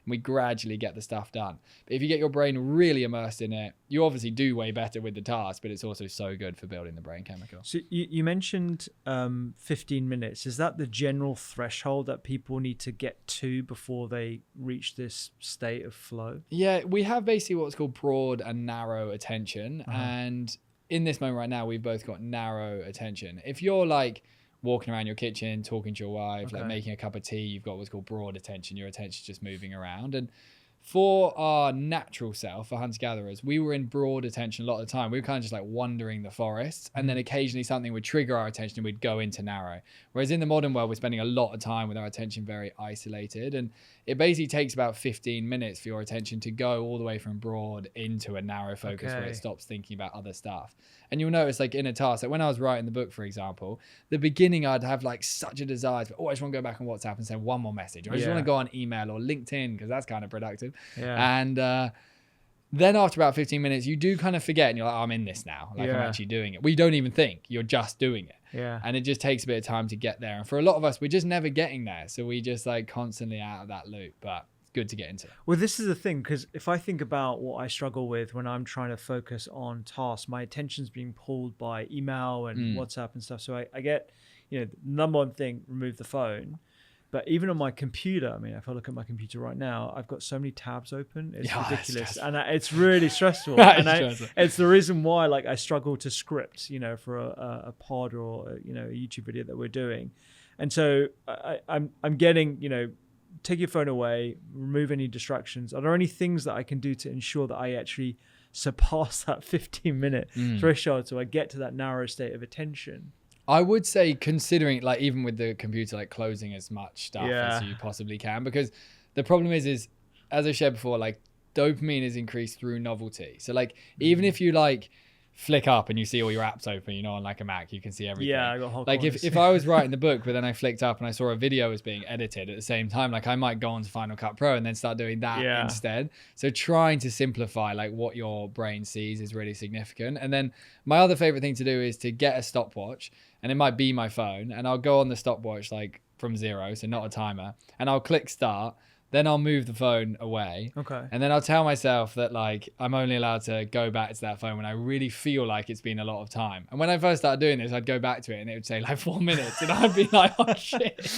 we gradually get the stuff done. But if you get your brain really immersed in it, you obviously do way better with the task, but it's also so good for building the brain chemical. So you mentioned 15 minutes. Is that the general threshold that people need to get to before they reach this state of flow? Yeah, we have basically what's called broad and narrow attention. And in this moment right now, we've both got narrow attention. If you're like walking around your kitchen, talking to your wife, like making a cup of tea, you've got what's called broad attention. Your attention's just moving around. And for our natural self, for hunter-gatherers, we were in broad attention a lot of the time. We were kind of just like wandering the forest, and then occasionally something would trigger our attention and we'd go into narrow. Whereas in the modern world, we're spending a lot of time with our attention very isolated, and it basically takes about 15 minutes for your attention to go all the way from broad into a narrow focus where it stops thinking about other stuff. And you'll notice like in a task, like when I was writing the book, for example, the beginning I'd have like such a desire to, I just want to go back on WhatsApp and send one more message. Or I just want to go on email or LinkedIn because that's kind of productive. Yeah. And then after about 15 minutes, you do kind of forget and you're like, oh, I'm in this now. Like I'm actually doing it. Well, you don't even think, you're just doing it. Yeah. And it just takes a bit of time to get there. And for a lot of us, we're just never getting there. So we just like constantly out of that loop, but good to get into. Well, this is the thing, because if I think about what I struggle with when I'm trying to focus on tasks, my attention's being pulled by email and WhatsApp and stuff. So I get, number one thing, remove the phone. But even on my computer, I mean, if I look at my computer right now, I've got so many tabs open. It's ridiculous. And it's really stressful. It's the reason why, like, I struggle to script, for a pod or, a YouTube video that we're doing. And so I'm getting, take your phone away, remove any distractions. Are there any things that I can do to ensure that I actually surpass that 15-minute threshold so I get to that narrow state of attention? I would say, considering like even with the computer, like closing as much stuff as you possibly can, because the problem is as I shared before, like dopamine is increased through novelty. So like even if you like flick up and you see all your apps open, on like a Mac, you can see everything. Yeah, I got whole like if I was writing the book, but then I flicked up and I saw a video was being edited at the same time, like I might go on to Final Cut Pro and then start doing that instead. So trying to simplify like what your brain sees is really significant. And then my other favorite thing to do is to get a stopwatch, and it might be my phone, and I'll go on the stopwatch like from 0, so not a timer, and I'll click start. Then I'll move the phone away. Okay. And then I'll tell myself that like I'm only allowed to go back to that phone when I really feel like it's been a lot of time. And when I first started doing this, I'd go back to it and it would say like 4 minutes. And I'd be like, oh shit,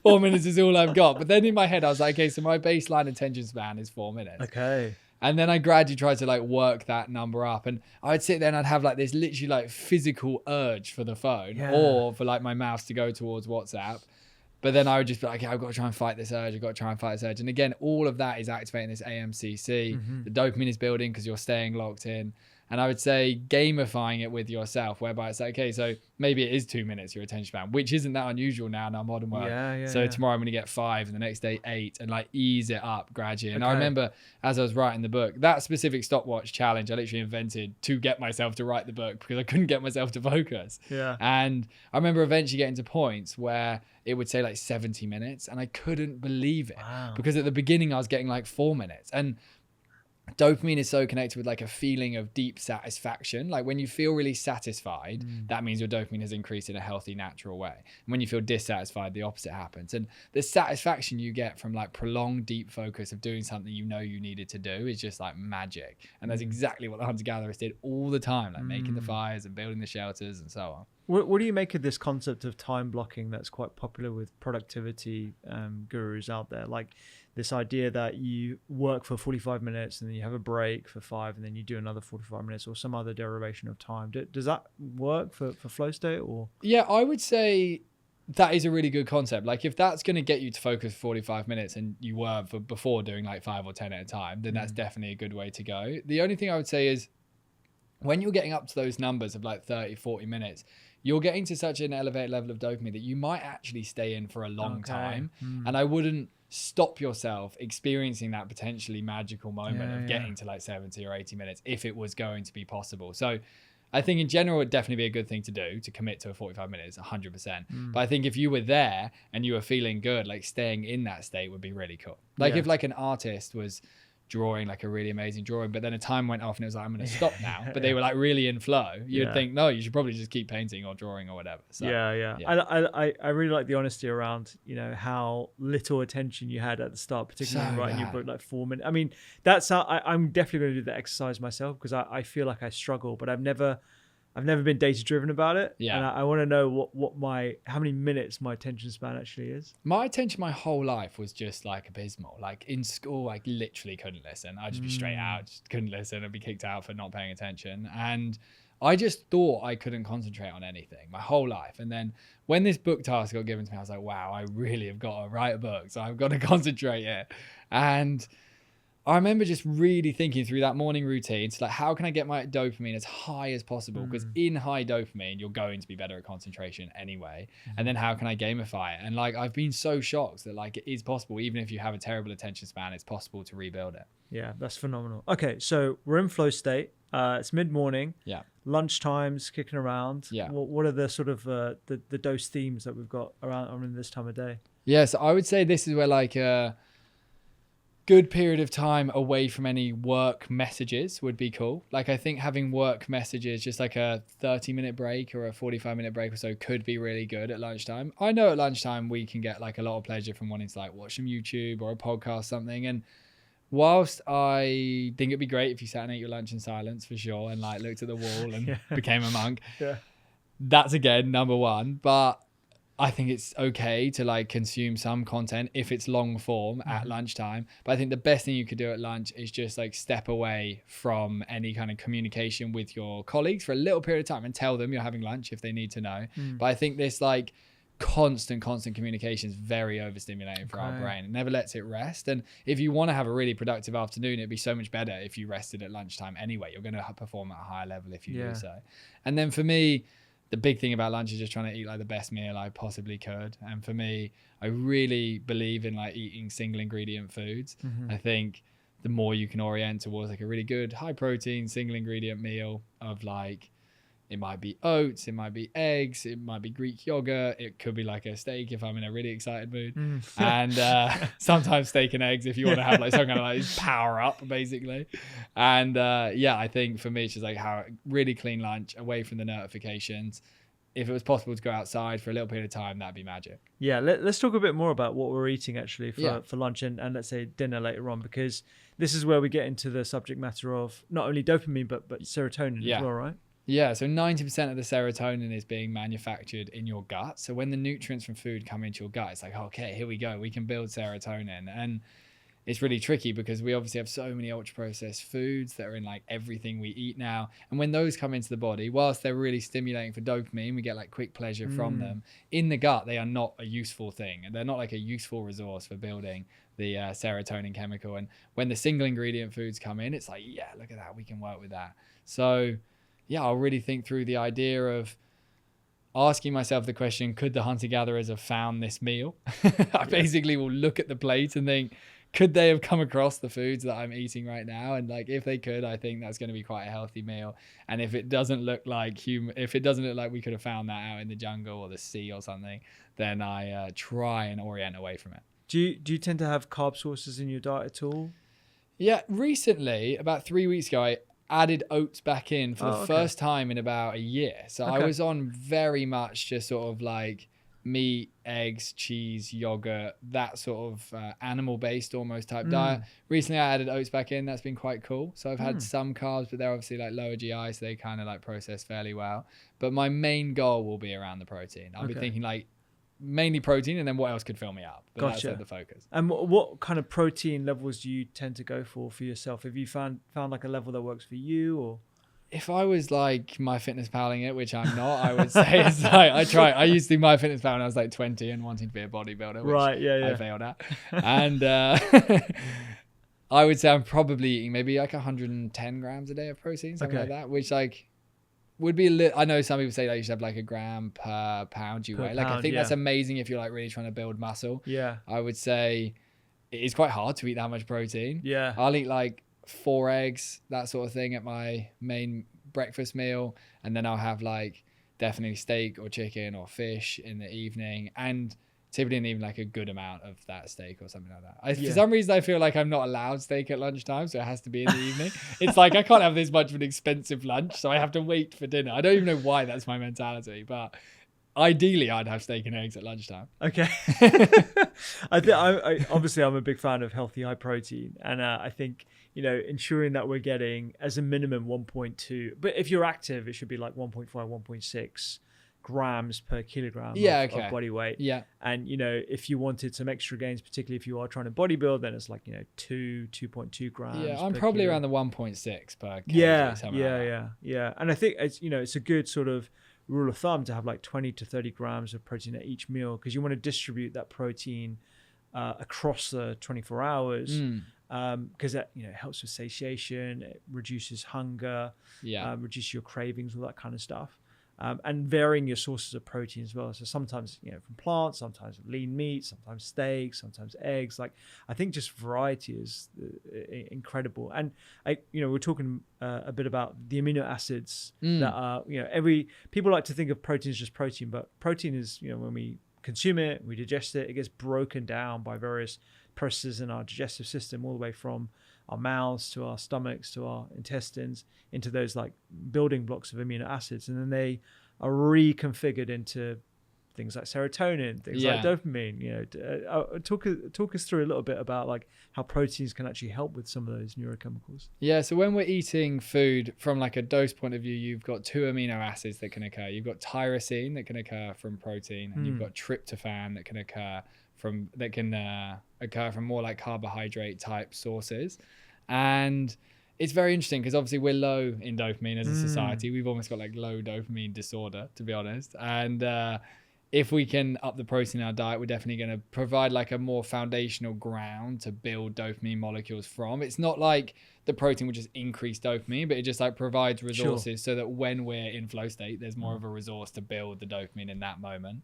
4 minutes is all I've got. But then in my head, I was like, okay, so my baseline attention span is 4 minutes. Okay. And then I gradually tried to like work that number up. And I'd sit there and I'd have like this literally like physical urge for the phone or for like my mouse to go towards WhatsApp. But then I would just be like, okay, I've got to try and fight this urge. And again, all of that is activating this AMCC. The dopamine is building because you're staying locked in. And I would say gamifying it with yourself, whereby it's like, okay, so maybe it is 2 minutes, your attention span, which isn't that unusual now in our modern world. So tomorrow I'm going to get 5 and the next day 8 and like ease it up gradually. And I remember as I was writing the book, that specific stopwatch challenge I literally invented to get myself to write the book because I couldn't get myself to focus. And I remember eventually getting to points where it would say like 70 minutes and I couldn't believe it because at the beginning I was getting like 4 minutes. And dopamine is so connected with like a feeling of deep satisfaction. Like when you feel really satisfied, that means your dopamine has increased in a healthy, natural way. And when you feel dissatisfied, the opposite happens. And the satisfaction you get from like prolonged deep focus of doing something you know you needed to do is just like magic. And that's exactly what the hunter-gatherers did all the time, like making the fires and building the shelters and so on. What do you make of this concept of time blocking that's quite popular with productivity gurus out there? Like this idea that you work for 45 minutes and then you have a break for 5 and then you do another 45 minutes or some other derivation of time. Does that work for flow state or? Yeah, I would say that is a really good concept. Like if that's going to get you to focus for 45 minutes and you were before doing like 5 or 10 at a time, then that's definitely a good way to go. The only thing I would say is when you're getting up to those numbers of like 30, 40 minutes, you're getting to such an elevated level of dopamine that you might actually stay in for a long time. And I wouldn't stop yourself experiencing that potentially magical moment of getting to like 70 or 80 minutes if it was going to be possible. So I think in general, it'd definitely be a good thing to do to commit to a 45 minutes, 100%. But I think if you were there and you were feeling good, like staying in that state would be really cool. Like if like an artist was drawing like a really amazing drawing, but then a time went off and it was like, I'm going to stop now, but they were like really in flow, you'd think, no, you should probably just keep painting or drawing or whatever. So I really like the honesty around, you know, how little attention you had at the start, particularly writing your book, like 4 minutes. I mean, that's how I'm definitely going to do that exercise myself because I feel like I struggle, but I've never been data driven about it. And I want to know how many minutes my attention span actually is. My attention my whole life was just like abysmal. Like in school, I literally couldn't listen. I'd just be straight out, just couldn't listen. I'd be kicked out for not paying attention. And I just thought I couldn't concentrate on anything my whole life. And then when this book task got given to me, I was like, wow, I really have got to write a book. So I've got to concentrate here. And I remember just really thinking through that morning routine. So like, how can I get my dopamine as high as possible? Because in high dopamine, you're going to be better at concentration anyway. And then how can I gamify it? And like, I've been so shocked that like it is possible, even if you have a terrible attention span, it's possible to rebuild it. Yeah, that's phenomenal. Okay, so we're in flow state. It's mid-morning. Yeah. Lunchtime's kicking around. Yeah. What are the sort of the dose themes that we've got around this time of day? Yeah, so I would say this is where like good period of time away from any work messages would be cool. Like I think having work messages, just like a 30-minute break or a 45-minute break or so could be really good at lunchtime. I know at lunchtime we can get like a lot of pleasure from wanting to like watch some YouTube or a podcast, something. And whilst I think it'd be great if you sat and ate your lunch in silence for sure and like looked at the wall and became a monk, that's again number one. But I think it's okay to like consume some content if it's long form at lunchtime. But I think the best thing you could do at lunch is just like step away from any kind of communication with your colleagues for a little period of time and tell them you're having lunch if they need to know. But I think this like constant communication is very overstimulating for our brain. It never lets it rest. And if you want to have a really productive afternoon, it'd be so much better if you rested at lunchtime anyway. You're going to perform at a higher level if you do so. And then for me, the big thing about lunch is just trying to eat like the best meal I possibly could. And for me, I really believe in like eating single ingredient foods. I think the more you can orient towards like a really good high protein single ingredient meal of like, it might be oats, it might be eggs, it might be Greek yogurt, it could be like a steak if I'm in a really excited mood. And sometimes steak and eggs if you want to have like some kind of like power up basically. And I think for me it's just like how really clean lunch away from the notifications. If it was possible to go outside for a little period of time, that'd be magic. Yeah, let's talk a bit more about what we're eating actually for lunch and let's say dinner later on, because this is where we get into the subject matter of not only dopamine but serotonin as well, right? Yeah, so 90% of the serotonin is being manufactured in your gut. So when the nutrients from food come into your gut, it's like, okay, here we go. We can build serotonin. And it's really tricky because we obviously have so many ultra processed foods that are in like everything we eat now. And when those come into the body, whilst they're really stimulating for dopamine, we get like quick pleasure from them. In the gut, they are not a useful thing. And they're not like a useful resource for building the serotonin chemical. And when the single ingredient foods come in, it's like, yeah, look at that. We can work with that. So yeah, I'll really think through the idea of asking myself the question, could the hunter-gatherers have found this meal? I basically will look at the plate and think, could they have come across the foods that I'm eating right now? And like, if they could, I think that's going to be quite a healthy meal. And if it doesn't look like if it doesn't look like we could have found that out in the jungle or the sea or something, then I try and orient away from it. Do you tend to have carb sources in your diet at all? Yeah, recently, about 3 weeks ago, I added oats back in for the first time in about a year. So I was on very much just sort of like meat, eggs, cheese, yogurt, that sort of animal-based almost type diet. Recently, I added oats back in. That's been quite cool. So I've had some carbs, but they're obviously like lower GI, so they kind of like process fairly well. But my main goal will be around the protein. I'll be thinking like mainly protein, and then what else could fill me up. But that's like the focus. And what kind of protein levels do you tend to go for yourself? Have you found like a level that works for you, or? If I was like MyFitnessPaling it, which I'm not, I would say it's like I used to do MyFitnessPal when I was like 20 and wanting to be a bodybuilder, which I failed at. And I would say I'm probably eating maybe like 110 grams a day of protein, something like that, which like would be a little. I know some people say that you should have like a gram per pound you weigh. Like I think that's amazing if you're like really trying to build muscle. Yeah. I would say it is quite hard to eat that much protein. Yeah. I'll eat like 4 eggs, that sort of thing at my main breakfast meal. And then I'll have like definitely steak or chicken or fish in the evening. And typically even like a good amount of that steak or something like that. For some reason, I feel like I'm not allowed steak at lunchtime, so it has to be in the evening. It's like I can't have this much of an expensive lunch, so I have to wait for dinner. I don't even know why that's my mentality, but ideally I'd have steak and eggs at lunchtime. Okay. I obviously I'm a big fan of healthy high protein, and I think ensuring that we're getting as a minimum 1.2, but if you're active, it should be like 1.5, 1.6 grams per kilogram of body weight. Yeah. And if you wanted some extra gains, particularly if you are trying to bodybuild, then it's like 2.2 grams. Yeah, I'm probably around the 1.6 per kg. Yeah. And I think it's a good sort of rule of thumb to have like 20 to 30 grams of protein at each meal, because you want to distribute that protein across the 24 hours. Because that helps with satiation, it reduces hunger, reduces your cravings, all that kind of stuff. And varying your sources of protein as well. So sometimes, from plants, sometimes lean meat, sometimes steak, sometimes eggs. Like, I think just variety is incredible. And we're talking a bit about the amino acids that are, people like to think of protein as just protein, but protein is, when we consume it, we digest it, it gets broken down by various processes in our digestive system, all the way from our mouths to our stomachs to our intestines, into those like building blocks of amino acids, and then they are reconfigured into things like serotonin, things like dopamine. Talk us through a little bit about like how proteins can actually help with some of those neurochemicals. Yeah, so when we're eating food from like a dose point of view, you've got 2 amino acids that can occur. You've got tyrosine that can occur from protein, and you've got tryptophan that can occur from more like carbohydrate type sources. And it's very interesting because obviously we're low in dopamine as a society. We've almost got like low dopamine disorder, to be honest. And if we can up the protein in our diet, we're definitely going to provide like a more foundational ground to build dopamine molecules from. It's not like the protein will just increase dopamine, but it just like provides resources so that when we're in flow state, there's more of a resource to build the dopamine in that moment.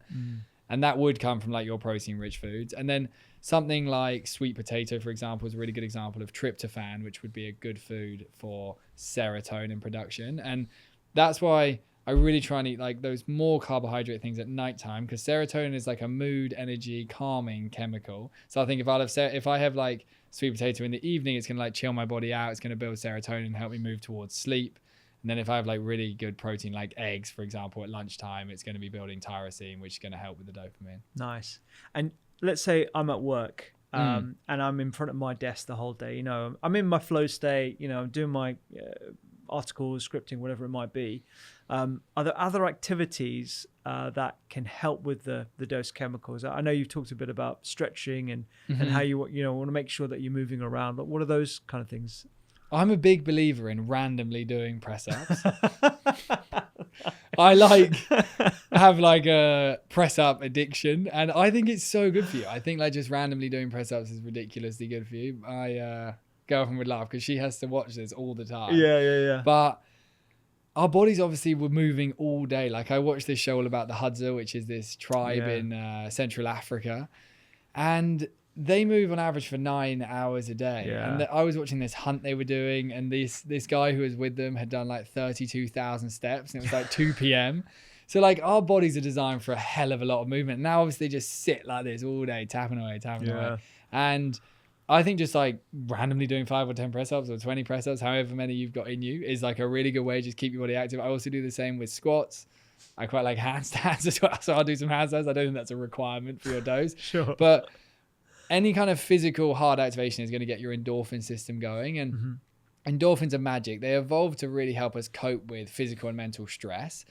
And that would come from like your protein rich foods. And then something like sweet potato, for example, is a really good example of tryptophan, which would be a good food for serotonin production. And that's why I really try and eat like those more carbohydrate things at nighttime, because serotonin is like a mood, energy, calming chemical. So I think if I have like sweet potato in the evening, it's going to like chill my body out. It's going to build serotonin and help me move towards sleep. And then if I have like really good protein, like eggs, for example, at lunchtime, it's going to be building tyrosine, which is going to help with the dopamine. Nice. And let's say I'm at work and I'm in front of my desk the whole day. I'm in my flow state. I'm doing my articles, scripting, whatever it might be. Are there other activities that can help with the dose chemicals? I know you've talked a bit about stretching and how you want to make sure that you're moving around, but what are those kind of things? I'm a big believer in randomly doing press ups. I have like a press up addiction, and I think it's so good for you. I think like just randomly doing press ups is ridiculously good for you. My girlfriend would laugh because she has to watch this all the time. Yeah. But our bodies obviously were moving all day. Like I watched this show all about the Hadza, which is this tribe in Central Africa, and they move on average for 9 hours a day. Yeah. And I was watching this hunt they were doing, and this guy who was with them had done like 32,000 steps, and it was like 2 p.m. So like our bodies are designed for a hell of a lot of movement. Now obviously just sit like this all day, tapping away. And I think just like randomly doing 5 or 10 press ups or 20 press ups, however many you've got in you, is like a really good way to just keep your body active. I also do the same with squats. I quite like handstands as well, so I'll do some handstands. I don't think that's a requirement for your dose. Sure. But any kind of physical hard activation is going to get your endorphin system going. And endorphins are magic. They evolved to really help us cope with physical and mental stress.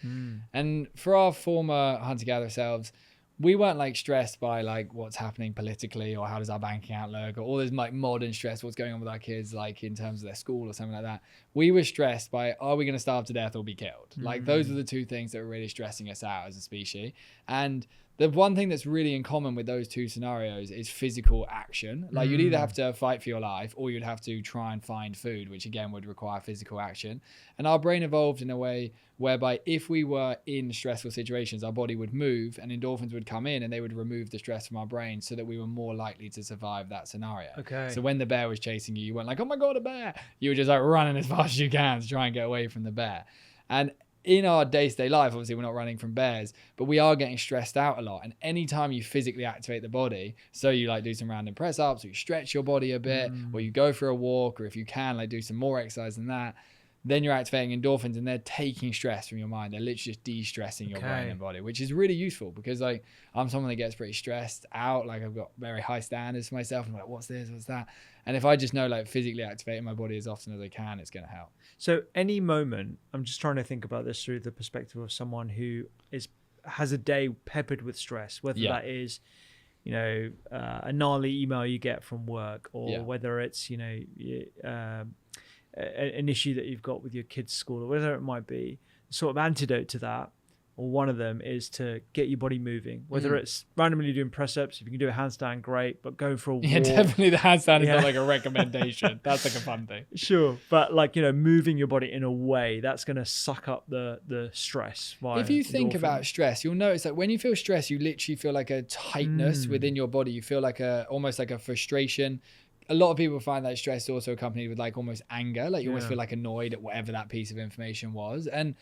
And for our former hunter-gatherer selves, we weren't like stressed by like what's happening politically or how does our bank account look or all this like modern stress, what's going on with our kids, like in terms of their school or something like that. We were stressed by, are we going to starve to death or be killed? Like those are the two things that were really stressing us out as a species. And the one thing that's really in common with those two scenarios is physical action. Like you'd either have to fight for your life or you'd have to try and find food, which again would require physical action. And our brain evolved in a way whereby if we were in stressful situations, our body would move and endorphins would come in and they would remove the stress from our brain so that we were more likely to survive that scenario. Okay. So when the bear was chasing you, you weren't like, oh my God, a bear. You were just like running as fast as you can to try and get away from the bear. And in our day-to-day life, obviously we're not running from bears, but we are getting stressed out a lot. And anytime you physically activate the body, so you like do some random press ups, or you stretch your body a bit, or you go for a walk, or if you can, like do some more exercise than that, then you're activating endorphins and they're taking stress from your mind. They're literally just de-stressing your brain and body, which is really useful because like I'm someone that gets pretty stressed out. Like I've got very high standards for myself. I'm like, what's this? What's that? And if I just know like physically activating my body as often as I can, it's going to help. So any moment, I'm just trying to think about this through the perspective of someone who has a day peppered with stress, whether that is, a gnarly email you get from work or whether it's, an issue that you've got with your kids' school or whatever it might be. The sort of antidote to that, or one of them, is to get your body moving, whether it's randomly doing press ups. If you can do a handstand, great, but going for a walk. Yeah, definitely the handstand is not like a recommendation. That's like a fun thing. Sure, but like, moving your body in a way that's going to suck up the stress. If you think about stress, you'll notice that when you feel stress, you literally feel like a tightness within your body. You feel like almost like a frustration. A lot of people find that stress also accompanied with like almost anger. Like you almost feel like annoyed at whatever that piece of information was. And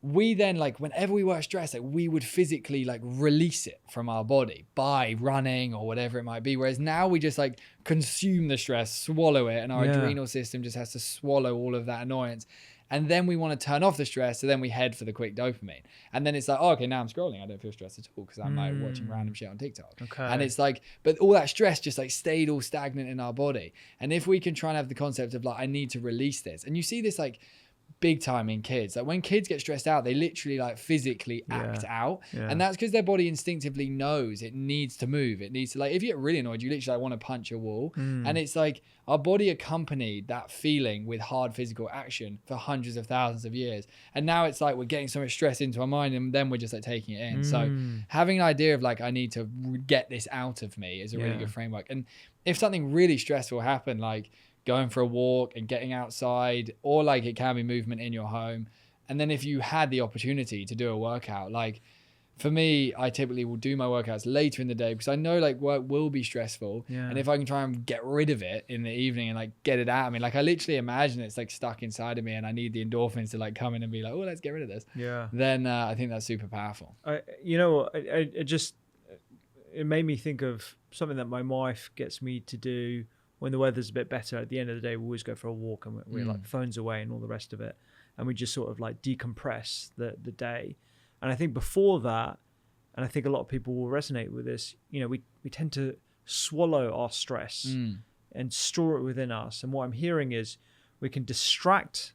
we then like whenever we were stressed, like we would physically like release it from our body by running or whatever it might be. Whereas now we just like consume the stress, swallow it, and our adrenal system just has to swallow all of that annoyance. And then we want to turn off the stress. So then we head for the quick dopamine. And then it's like, oh, okay, now I'm scrolling. I don't feel stressed at all because I'm like watching random shit on TikTok. Okay. And it's like, but all that stress just like stayed all stagnant in our body. And if we can try and have the concept of like, I need to release this. And you see this like big time in kids. Like when kids get stressed out, they literally like physically act out. And that's because their body instinctively knows it needs to move. It needs to like, if you get really annoyed, you literally like, want to punch a wall. And it's like our body accompanied that feeling with hard physical action for hundreds of thousands of years. And now it's like we're getting so much stress into our mind and then we're just like taking it in. So having an idea of like, I need to get this out of me is a really good framework. And if something really stressful happened, like going for a walk and getting outside, or like it can be movement in your home. And then if you had the opportunity to do a workout, like for me, I typically will do my workouts later in the day because I know like work will be stressful. And if I can try and get rid of it in the evening and like get it out of me, like I literally imagine it's like stuck inside of me and I need the endorphins to like come in and be like, oh, let's get rid of this. Then I think that's super powerful. It made me think of something that my wife gets me to do when the weather's a bit better. At the end of the day, we always go for a walk and we're like phones away and all the rest of it. And we just sort of like decompress the day. And I think before that, and I think a lot of people will resonate with this, we tend to swallow our stress and store it within us. And what I'm hearing is we can distract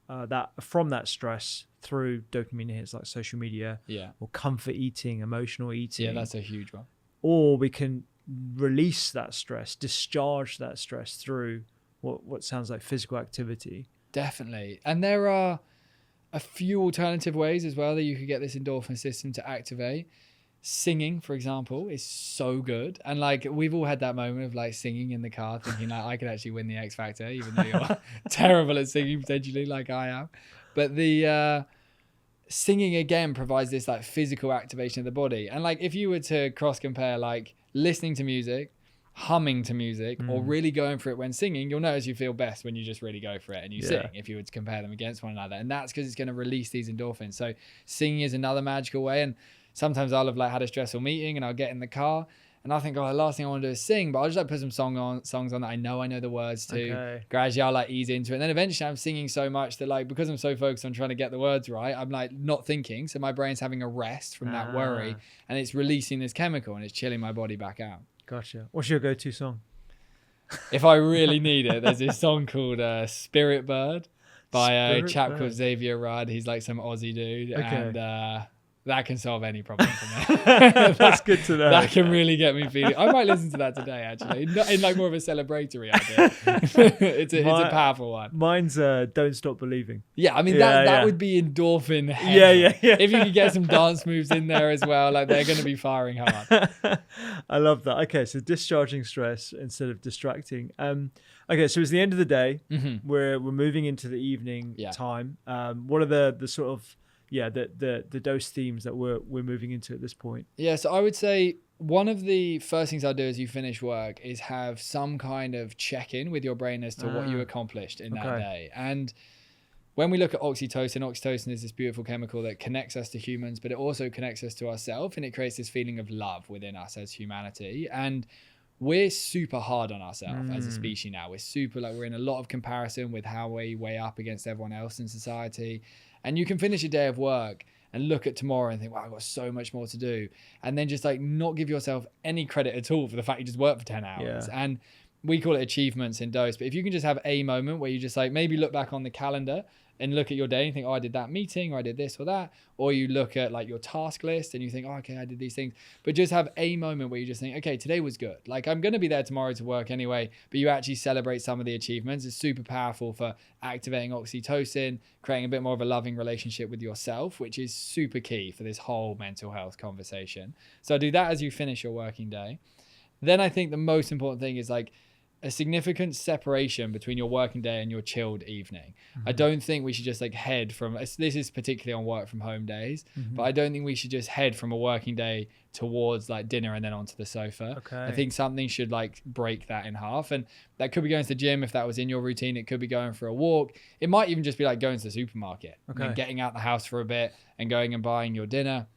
that from that stress through dopamine hits like social media or comfort eating, emotional eating. Yeah, that's a huge one. Or we can release that stress, discharge that stress through what sounds like physical activity. Definitely. And there are a few alternative ways as well that you could get this endorphin system to activate. Singing, for example, is so good. And like, we've all had that moment of like singing in the car thinking like, I could actually win the X Factor, even though you're terrible at singing potentially, like I am. But the singing again provides this like physical activation of the body. And like, if you were to cross compare like listening to music, humming to music, or really going for it when singing, you'll notice you feel best when you just really go for it and you sing, if you were to compare them against one another. And that's because it's going to release these endorphins. So singing is another magical way. And sometimes I'll have like had a stressful meeting and I'll get in the car and I think, oh, the last thing I want to do is sing, but I'll just like put some songs on that I know the words to. Okay. Gradually I'll like ease into it. And then eventually I'm singing so much that like, because I'm so focused on trying to get the words right, I'm like not thinking. So my brain's having a rest from that worry and it's releasing this chemical and it's chilling my body back out. Gotcha. What's your go-to song? If I really need it, there's this song called Spirit Bird by a chap called Xavier Rudd. He's like some Aussie dude. Okay. And that can solve any problem for me. That's good to know. That can really get me feeling. I might listen to that today, actually, in like more of a celebratory idea. It's a powerful one. Mine's Don't Stop Believing. Yeah, I mean, that would be endorphin heaven. Yeah. If you could get some dance moves in there as well, like they're going to be firing hard. I love that. Okay, so discharging stress instead of distracting. Okay, so it's the end of the day. Mm-hmm. We're moving into the evening time. What are the sort of the dose themes that we're moving into at this point? Yeah, so I would say one of the first things I'll do as you finish work is have some kind of check-in with your brain as to what you accomplished in that day. And when we look at oxytocin is this beautiful chemical that connects us to humans, but it also connects us to ourselves, and it creates this feeling of love within us as humanity. And we're super hard on ourselves as a species now. We're super we're in a lot of comparison with how we weigh up against everyone else in society. And you can finish a day of work and look at tomorrow and think, wow, I've got so much more to do. And then just like not give yourself any credit at all for the fact you just worked for 10 hours. Yeah. And we call it achievements in dose. But if you can just have a moment where you just like maybe look back on the calendar and look at your day and think, oh, I did that meeting, or I did this or that. Or you look at like your task list and you think, oh, okay, I did these things. But just have a moment where you just think, okay, today was good. Like I'm going to be there tomorrow to work anyway, but you actually celebrate some of the achievements. It's super powerful for activating oxytocin, creating a bit more of a loving relationship with yourself, which is super key for this whole mental health conversation. So do that as you finish your working day. Then I think the most important thing is like a significant separation between your working day and your chilled evening. Mm-hmm. I don't think we should just like head from, this is particularly on work from home days, but I don't think we should just head from a working day towards like dinner and then onto the sofa. Okay. I think something should like break that in half. And that could be going to the gym if that was in your routine. It could be going for a walk. It might even just be like going to the supermarket and getting out the house for a bit and going and buying your dinner.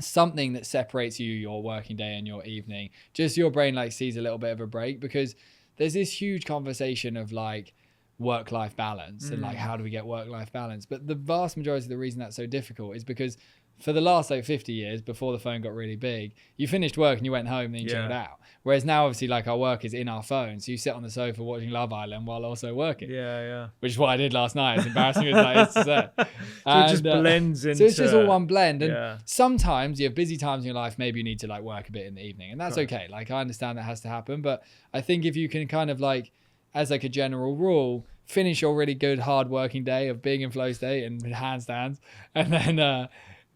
Something that separates your working day and your evening. Just your brain like sees a little bit of a break, because there's this huge conversation of like work-life balance and like how do we get work-life balance. But the vast majority of the reason that's so difficult is because for the last like 50 years before the phone got really big, you finished work and you went home and then you chilled out. Whereas now obviously like our work is in our phone. So you sit on the sofa watching Love Island while also working. Yeah. Which is what I did last night. It's embarrassing as that is to say. So it just blends into... So it's just all one blend. And sometimes you have busy times in your life, maybe you need to like work a bit in the evening, and that's okay. Like I understand that has to happen. But I think if you can kind of like, as like a general rule, finish your really good hard working day of being in flow state and handstands, and then...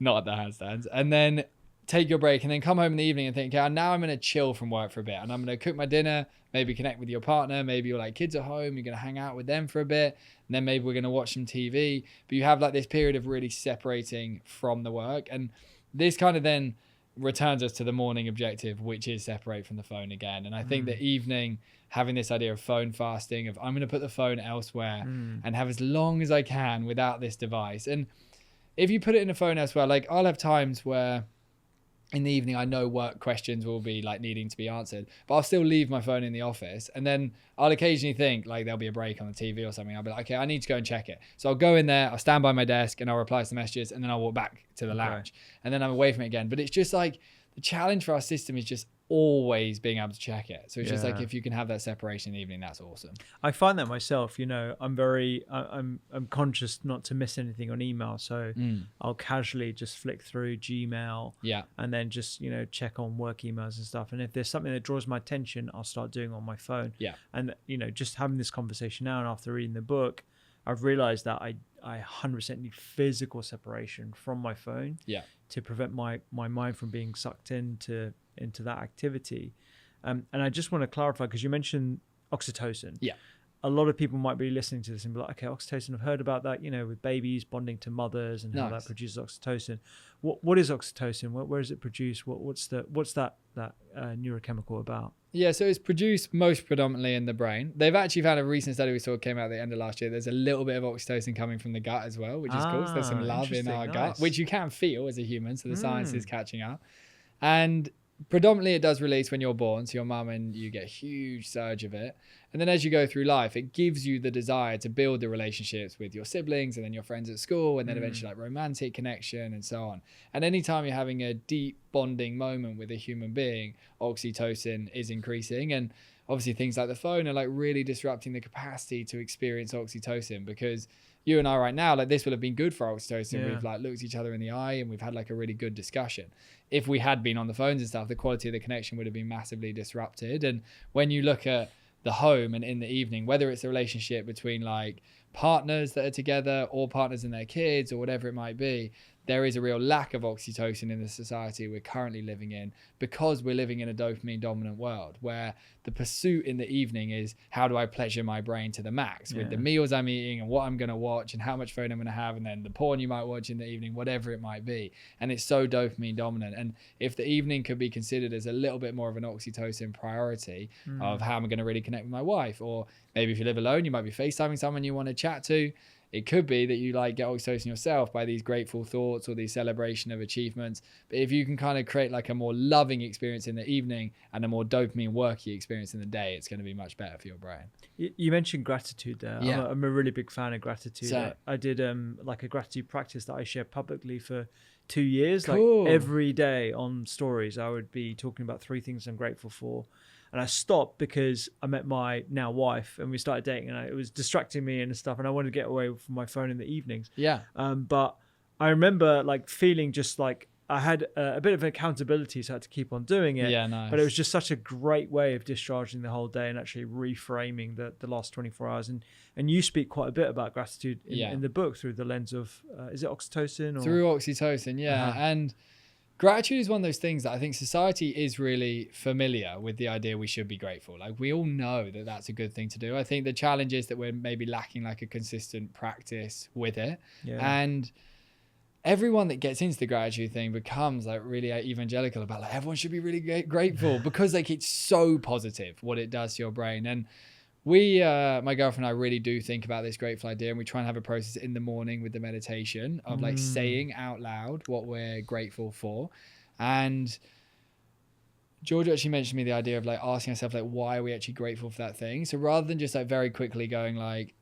not at the handstands, and then take your break and then come home in the evening and think, okay, now I'm going to chill from work for a bit and I'm going to cook my dinner, maybe connect with your partner, maybe your like kids at home, you're going to hang out with them for a bit, and then maybe we're going to watch some TV. But you have like this period of really separating from the work, and this kind of then returns us to the morning objective, which is separate from the phone again. And I think the evening, having this idea of phone fasting, of I'm going to put the phone elsewhere and have as long as I can without this device. And if you put it in a phone elsewhere, like I'll have times where in the evening I know work questions will be like needing to be answered, but I'll still leave my phone in the office, and then I'll occasionally think like there'll be a break on the TV or something. I'll be like, okay, I need to go and check it. So I'll go in there, I'll stand by my desk and I'll reply to the messages, and then I'll walk back to the lounge and then I'm away from it again. But it's just like the challenge for our system is just always being able to check it. So it's just like, Yeah. if you can have that separation in the evening, that's awesome. I find that myself, I'm conscious not to miss anything on email. So I'll casually just flick through Gmail and then just, check on work emails and stuff. And if there's something that draws my attention, I'll start doing it on my phone. Yeah. And, just having this conversation now and after reading the book, I've realized that I 100% need physical separation from my phone to prevent my mind from being sucked into that activity. And I just want to clarify, because you mentioned oxytocin. Yeah. A lot of people might be listening to this and be like, okay, oxytocin, I've heard about that, with babies bonding to mothers and how that produces oxytocin. What is oxytocin? Where is it produced? What's that neurochemical about? Yeah, so it's produced most predominantly in the brain. They've actually found a recent study we saw came out at the end of last year. There's a little bit of oxytocin coming from the gut as well, which is cool. So there's some love in our gut, which you can feel as a human. So the science is catching up. And predominantly it does release when you're born. So your mum and you get a huge surge of it. And then as you go through life, it gives you the desire to build the relationships with your siblings and then your friends at school, and then eventually like romantic connection and so on. And anytime you're having a deep bonding moment with a human being, oxytocin is increasing. And obviously things like the phone are like really disrupting the capacity to experience oxytocin, because you and I right now, like this would have been good for oxytocin. We've like looked each other in the eye and we've had like a really good discussion. If we had been on the phones and stuff, the quality of the connection would have been massively disrupted. And when you look at the home and in the evening, whether it's a relationship between like partners that are together or partners and their kids or whatever it might be, there is a real lack of oxytocin in the society we're currently living in, because we're living in a dopamine dominant world where the pursuit in the evening is, how do I pleasure my brain to the max with the meals I'm eating and what I'm going to watch and how much phone I'm going to have, and then the porn you might watch in the evening, whatever it might be. And it's so dopamine dominant. And if the evening could be considered as a little bit more of an oxytocin priority of how am I going to really connect with my wife, or maybe if you live alone, you might be FaceTiming someone you want to chat to. It could be that you like get oxytocin yourself by these grateful thoughts or these celebration of achievements. But if you can kind of create like a more loving experience in the evening and a more dopamine worky experience in the day, it's going to be much better for your brain. You mentioned gratitude there. Yeah. I'm a really big fan of gratitude. So, I did like a gratitude practice that I shared publicly for 2 years. Cool. Like every day on stories, I would be talking about 3 things I'm grateful for. And I stopped because I met my now wife and we started dating, and it was distracting me and stuff. And I wanted to get away from my phone in the evenings. Yeah. But I remember like feeling just like I had a bit of accountability, so I had to keep on doing it. Yeah, nice. But it was just such a great way of discharging the whole day and actually reframing the last 24 hours. And you speak quite a bit about gratitude in the book through the lens of, is it oxytocin? Or? Through oxytocin, yeah. And gratitude is one of those things that I think society is really familiar with the idea we should be grateful. Like we all know that that's a good thing to do. I think the challenge is that we're maybe lacking like a consistent practice with it. Yeah. And everyone that gets into the gratitude thing becomes like really evangelical about like everyone should be really grateful because like it's so positive what it does to your brain. And we, my girlfriend and I really do think about this grateful idea, and we try and have a process in the morning with the meditation of like saying out loud what we're grateful for. And George actually mentioned to me the idea of like asking ourselves like, why are we actually grateful for that thing? So rather than just like very quickly going like,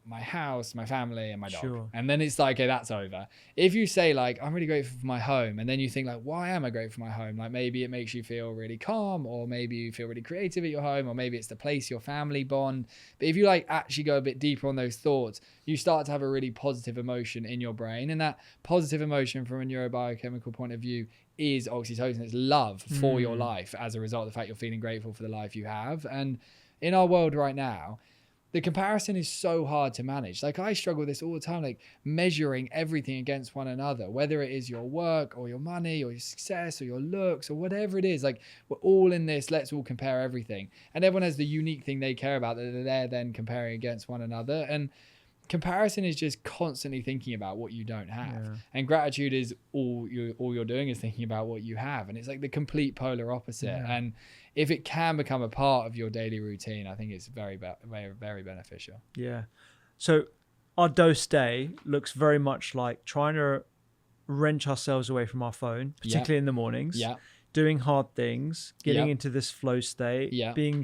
my house, my family and my dog. Sure. And then it's like, okay, that's over. If you say like, I'm really grateful for my home. And then you think like, why am I grateful for my home? Like maybe it makes you feel really calm, or maybe you feel really creative at your home, or maybe it's the place your family bond. But if you like actually go a bit deeper on those thoughts, you start to have a really positive emotion in your brain. And that positive emotion from a neurobiochemical point of view is oxytocin. It's love for your life as a result of the fact you're feeling grateful for the life you have. And in our world right now, the comparison is so hard to manage. Like I struggle with this all the time, like measuring everything against one another, whether it is your work or your money or your success or your looks or whatever it is. Like we're all in this, let's all compare everything. And everyone has the unique thing they care about that they're then comparing against one another. And comparison is just constantly thinking about what you don't have. Yeah. And gratitude is all you're doing is thinking about what you have. And it's like the complete polar opposite. Yeah. And if it can become a part of your daily routine, I think it's very, very, very beneficial. Yeah. So our dose day looks very much like trying to wrench ourselves away from our phone, particularly in the mornings, doing hard things, getting into this flow state, being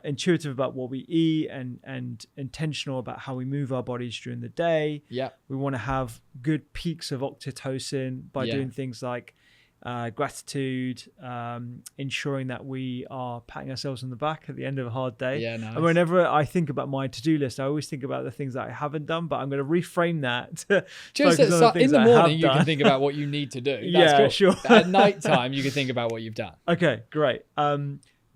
intuitive about what we eat and intentional about how we move our bodies during the day. Yeah. We want to have good peaks of oxytocin by doing things like gratitude, ensuring that we are patting ourselves on the back at the end of a hard day. Yeah, nice. And whenever I think about my to-do list, I always think about the things that I haven't done, but I'm going to reframe that to Just focus on the things in the I have morning, you done. can think about what you need to do. That's Yeah, cool. sure. At night time, you can think about what you've done. Okay, great.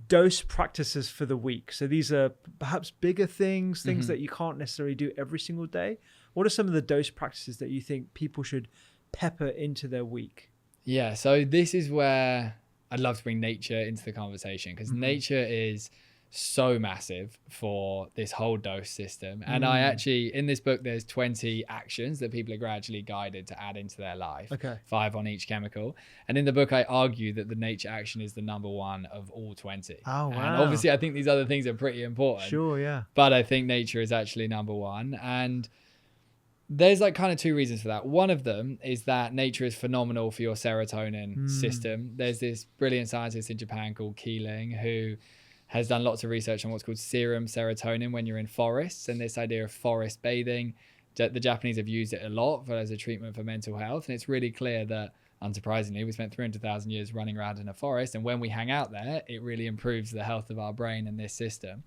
Dose practices for the week. So these are perhaps bigger things that you can't necessarily do every single day. What are some of the dose practices that you think people should pepper into their week? Yeah, so this is where I'd love to bring nature into the conversation, because nature is so massive for this whole dose system. And I actually, in this book, there's 20 actions that people are gradually guided to add into their life. Okay. 5 on each chemical. And in the book, I argue that the nature action is the number one of all 20. Oh, wow. And obviously, I think these other things are pretty important. Sure, yeah. But I think nature is actually number one. And there's like kind of 2 reasons for that. One of them is that nature is phenomenal for your serotonin system. There's this brilliant scientist in Japan called Keeling who has done lots of research on what's called serum serotonin when you're in forests, and this idea of forest bathing. The Japanese have used it a lot as a treatment for mental health. And it's really clear that, unsurprisingly, we spent 300,000 years running around in a forest. And when we hang out there, it really improves the health of our brain and this system.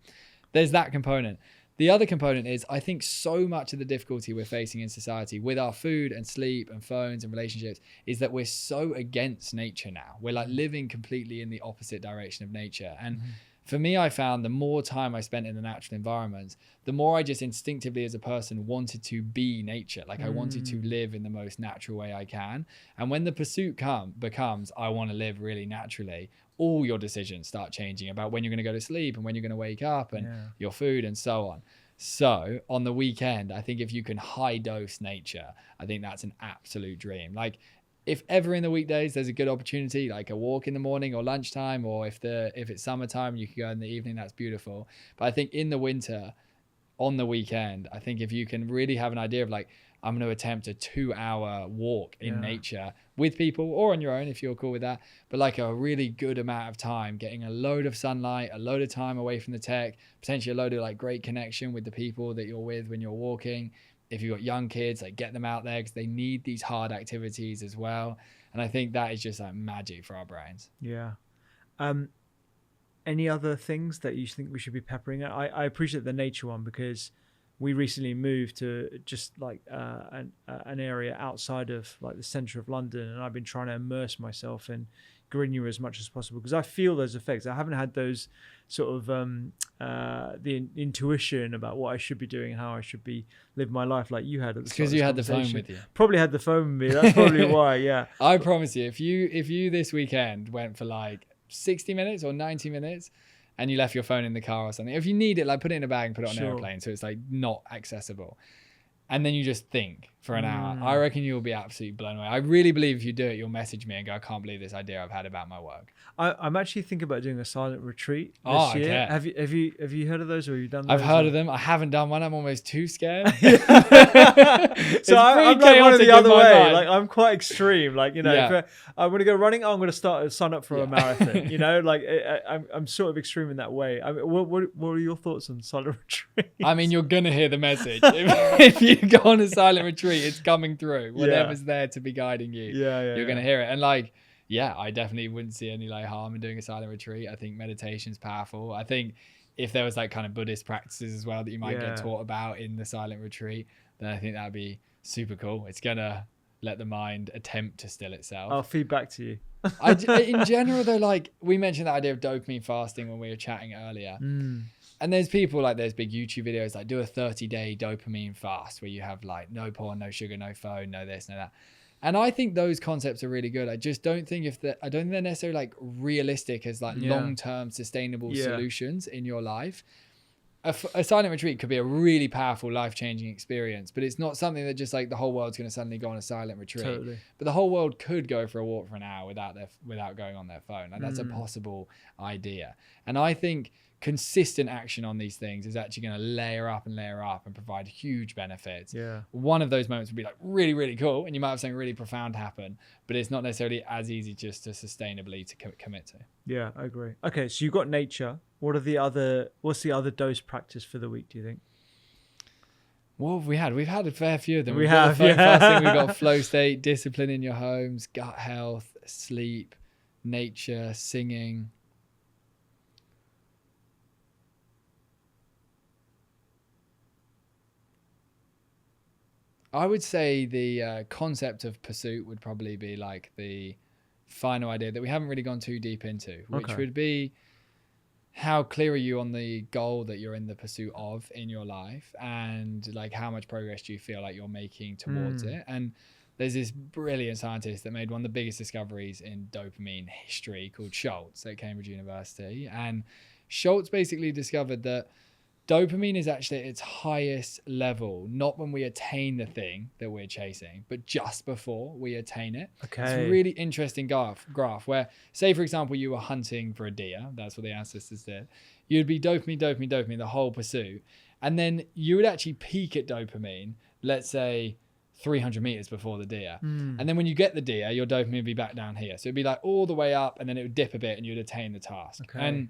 There's that component. The other component is, I think so much of the difficulty we're facing in society with our food and sleep and phones and relationships is that we're so against nature now. We're like living completely in the opposite direction of nature. And for me, I found the more time I spent in the natural environments, the more I just instinctively as a person wanted to be nature. Like I wanted to live in the most natural way I can. And when the pursuit becomes, I want to live really naturally, all your decisions start changing about when you're going to go to sleep and when you're going to wake up and your food and so on. So on the weekend, I think if you can high dose nature, I think that's an absolute dream. Like if ever in the weekdays there's a good opportunity, like a walk in the morning or lunchtime, or if it's summertime, you can go in the evening, that's beautiful. But I think in the winter, on the weekend, I think if you can really have an idea of like, I'm going to attempt a 2-hour walk in nature with people or on your own if you're cool with that, but like a really good amount of time, getting a load of sunlight, a load of time away from the tech, potentially a load of like great connection with the people that you're with when you're walking. If you've got young kids, like get them out there because they need these hard activities as well. And I think that is just like magic for our brains. Yeah. Any other things that you think we should be peppering at? I appreciate the nature one because we recently moved to just like an area outside of like the center of London, and I've been trying to immerse myself in greenery as much as possible because I feel those effects. I haven't had those sort of the intuition about what I should be doing and how I should be living my life like you had at the start. Because you had the phone with you. Probably had the phone with me. That's probably why. Yeah. I promise you, if you this weekend went for like 60 minutes or 90 minutes and you left your phone in the car or something, if you need it, like put it in a bag and put it on an airplane so it's like not accessible, and then you just think for an hour, I reckon you'll be absolutely blown away. I really believe if you do it, you'll message me and go, I can't believe this idea I've had about my work. I'm actually thinking about doing a silent retreat this year. Okay. Have you heard of those, or have you done those? I've heard of them. I haven't done one. I'm almost too scared. So I'm like one of the other way. Like I'm quite extreme. Like, you know, if I want to go running, I'm going to sign up for a marathon. You know, like I'm sort of extreme in that way. I mean, what are your thoughts on silent retreat? I mean, you're gonna hear the message if you go on a silent retreat. It's coming through. Whatever's there to be guiding you. You're gonna hear it. And like, I definitely wouldn't see any like harm in doing a silent retreat. I think meditation's powerful. I think if there was like kind of Buddhist practices as well that you might get taught about in the silent retreat, then I think that'd be super cool. It's gonna let the mind attempt to still itself. I'll feed back to you. In general though, like we mentioned that idea of dopamine fasting when we were chatting earlier. And there's people like, there's big YouTube videos like do a 30-day dopamine fast where you have like no porn, no sugar, no phone, no this, no that. And I think those concepts are really good. I just don't think I don't think they're necessarily like realistic as like long-term sustainable solutions in your life. A silent retreat could be a really powerful, life-changing experience, but it's not something that just like the whole world's going to suddenly go on a silent retreat. Totally. But the whole world could go for a walk for an hour without going on their phone. Like that's a possible idea. And I think consistent action on these things is actually going to layer up and provide huge benefits. One of those moments would be like really, really cool, and you might have something really profound happen, but it's not necessarily as easy just to sustainably to commit to. Yeah, I agree. Okay, so you've got nature. What's the other dose practice for the week, do you think? What have we had? We've had a fair few of them. Fasting, we've got flow state, discipline in your homes, gut health, sleep, nature, singing. I would say the concept of pursuit would probably be like the final idea that we haven't really gone too deep into, which would be how clear are you on the goal that you're in the pursuit of in your life, and like how much progress do you feel like you're making towards it. And there's this brilliant scientist that made one of the biggest discoveries in dopamine history called Schultz at Cambridge University. And Schultz basically discovered that dopamine is actually at its highest level, not when we attain the thing that we're chasing, but just before we attain it. Okay. It's a really interesting graph where, say, for example, you were hunting for a deer. That's what the ancestors did. You'd be dopamine, the whole pursuit. And then you would actually peak at dopamine, let's say 300 meters before the deer. And then when you get the deer, your dopamine would be back down here. So it'd be like all the way up, and then it would dip a bit and you'd attain the task. Okay. And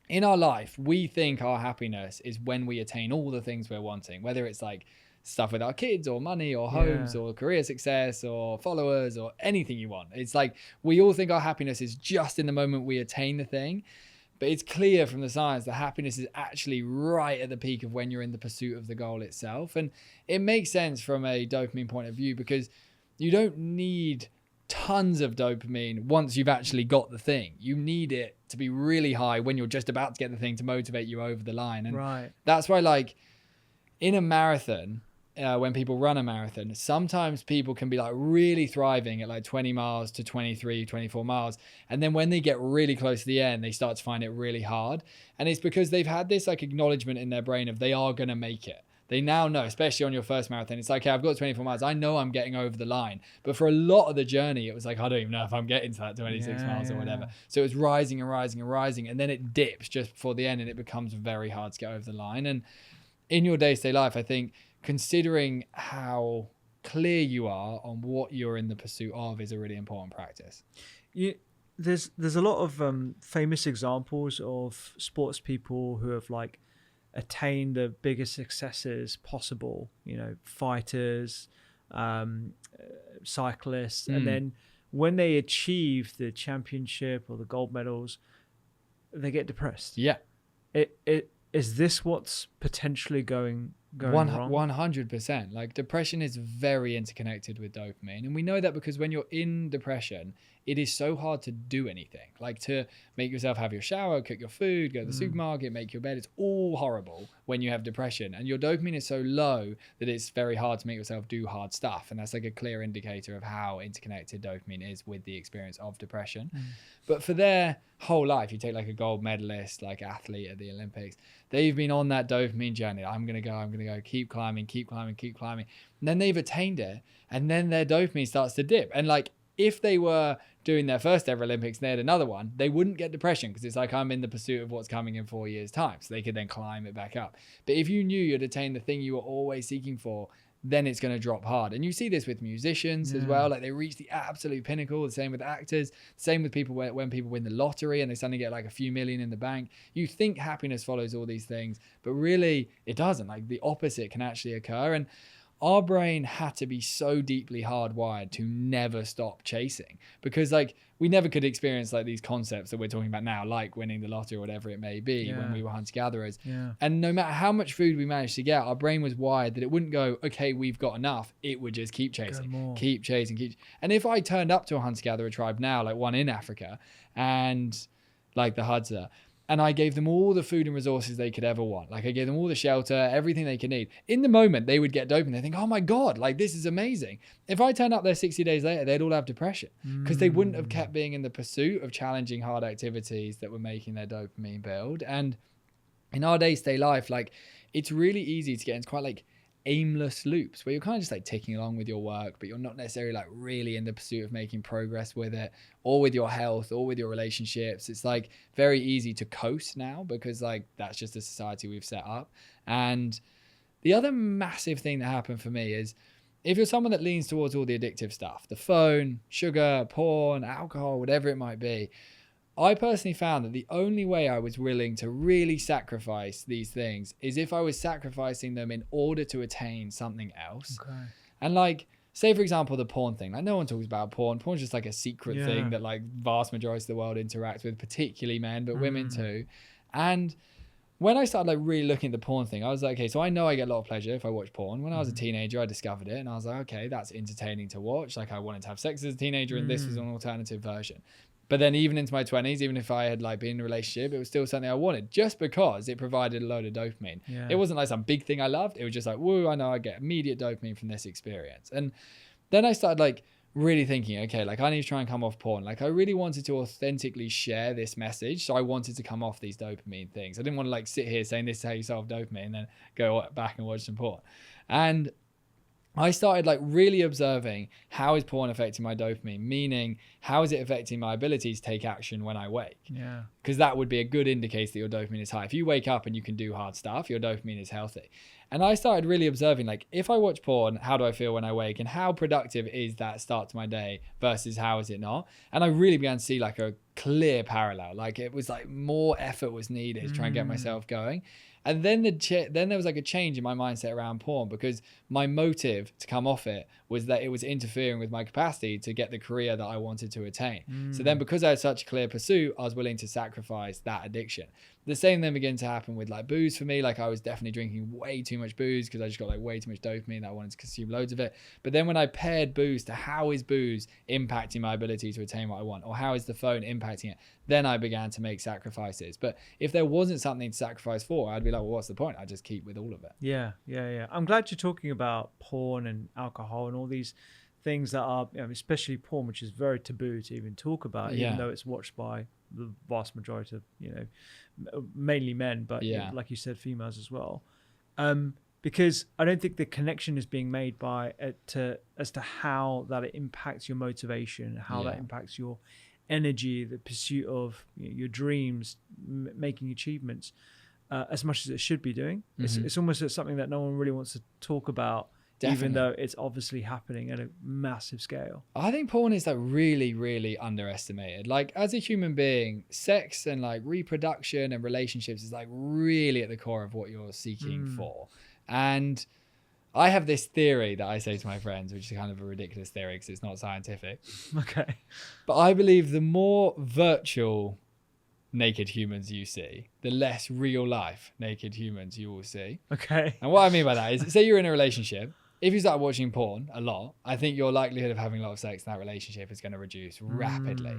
in our life, we think our happiness is when we attain all the things we're wanting, whether it's like stuff with our kids or money or homes or career success or followers or anything you want. It's like we all think our happiness is just in the moment we attain the thing. But it's clear from the science that happiness is actually right at the peak of when you're in the pursuit of the goal itself. And it makes sense from a dopamine point of view, because you don't need tons of dopamine once you've actually got the thing. You need it to be really high when you're just about to get the thing to motivate you over the line. And that's why, like, in a marathon, when people run a marathon, sometimes people can be like really thriving at like 20 miles to 23, 24 miles. And then when they get really close to the end, they start to find it really hard. And it's because they've had this like acknowledgement in their brain of they are going to make it. They now know, especially on your first marathon, it's like, okay, I've got 24 miles. I know I'm getting over the line. But for a lot of the journey, it was like, I don't even know if I'm getting to that 26 miles or whatever. So it was rising and rising and rising. And then it dips just before the end and it becomes very hard to get over the line. And in your day-to-day life, I think considering how clear you are on what you're in the pursuit of is a really important practice. There's a lot of famous examples of sports people who have like attain the biggest successes possible, you know, fighters, cyclists, and then when they achieve the championship or the gold medals, they get depressed. Is this what's potentially going wrong? 100%. Like, depression is very interconnected with dopamine, and we know that because when you're in depression, it is so hard to do anything, like to make yourself have your shower, cook your food, go to the supermarket, make your bed. It's all horrible when you have depression, and your dopamine is so low that it's very hard to make yourself do hard stuff. And that's like a clear indicator of how interconnected dopamine is with the experience of depression. But for their whole life, you take like a gold medalist, like athlete at the Olympics, they've been on that dopamine journey. I'm going to go, keep climbing. And then they've attained it, and then their dopamine starts to dip. And like, if they were doing their first ever Olympics and they had another one, they wouldn't get depression, because it's like, I'm in the pursuit of what's coming in 4 years' time. So they could then climb it back up. But if you knew you'd attain the thing you were always seeking for, then it's going to drop hard. And you see this with musicians as well. Like, they reach the absolute pinnacle. The same with actors. The same with people when people win the lottery and they suddenly get like a few million in the bank. You think happiness follows all these things, but really it doesn't. Like, the opposite can actually occur. And our brain had to be so deeply hardwired to never stop chasing, because like we never could experience like these concepts that we're talking about now, like winning the lottery or whatever it may be, when we were hunter-gatherers. And no matter how much food we managed to get, our brain was wired that it wouldn't go, okay, we've got enough. It would just keep chasing, keep chasing. And if I turned up to a hunter-gatherer tribe now, like one in Africa, and like the Hadza, and I gave them all the food and resources they could ever want. Like, I gave them all the shelter, everything they could need. In the moment, they would get dopamine. They think, oh my God, like, this is amazing. If I turned up there 60 days later, they'd all have depression, because they wouldn't have kept being in the pursuit of challenging hard activities that were making their dopamine build. And in our day-to-day life, like, it's really easy to get into quite like aimless loops where you're kind of just like ticking along with your work, but you're not necessarily like really in the pursuit of making progress with it, or with your health, or with your relationships. It's like very easy to coast now, because like that's just the society we've set up. And the other massive thing that happened for me is, if you're someone that leans towards all the addictive stuff, the phone, sugar, porn, alcohol, whatever it might be, I personally found that the only way I was willing to really sacrifice these things is if I was sacrificing them in order to attain something else. And like, say for example, the porn thing, like no one talks about porn. Porn's just like a secret thing that like vast majority of the world interacts with, particularly men, but women too. And when I started like really looking at the porn thing, I was like, okay, so I know I get a lot of pleasure if I watch porn. When I was a teenager, I discovered it and I was like, okay, that's entertaining to watch. Like I wanted to have sex as a teenager and this was an alternative version. But then even into my 20s, even if I had like been in a relationship, it was still something I wanted just because it provided a load of dopamine. Yeah. It wasn't like some big thing I loved. It was just like, woo, I know I get immediate dopamine from this experience. And then I started like really thinking, okay, like I need to try and come off porn. Like I really wanted to authentically share this message. So I wanted to come off these dopamine things. I didn't want to like sit here saying this is how you solve dopamine and then go back and watch some porn. And I started like really observing how is porn affecting my dopamine, meaning how is it affecting my ability to take action when I wake? Yeah. Because that would be a good indicator that your dopamine is high. If you wake up and you can do hard stuff, your dopamine is healthy. And I started really observing, like, if I watch porn, how do I feel when I wake? And how productive is that start to my day versus how is it not? And I really began to see like a clear parallel. Like it was like more effort was needed to try and get myself going. And then then there was like a change in my mindset around porn because my motive to come off it was that it was interfering with my capacity to get the career that I wanted to attain. So then because I had such a clear pursuit, I was willing to sacrifice that addiction. The same then began to happen with like booze for me. Like I was definitely drinking way too much booze because I just got like way too much dopamine that I wanted to consume loads of it. But then when I paired booze to how is booze impacting my ability to attain what I want, or how is the phone impacting it, then I began to make sacrifices. But if there wasn't something to sacrifice for, I'd be like, well, what's the point? I just keep with all of it. Yeah. I'm glad you're talking about porn and alcohol and all these things that are, especially porn, which is very taboo to even talk about, even though it's watched by the vast majority of, mainly men, but like you said, females as well. Because I don't think the connection is being made as to how that it impacts your motivation, how that impacts your energy, the pursuit of your dreams, making achievements, as much as it should be doing. It's almost something that no one really wants to talk about. Definitely. Even though it's obviously happening at a massive scale. I think porn is like really, really underestimated. Like as a human being, sex and like reproduction and relationships is like really at the core of what you're seeking for. And I have this theory that I say to my friends, which is kind of a ridiculous theory because it's not scientific. Okay. But I believe the more virtual naked humans you see, the less real life naked humans you will see. Okay. And what I mean by that is, say you're in a relationship. If you start watching porn a lot, I think your likelihood of having a lot of sex in that relationship is going to reduce rapidly.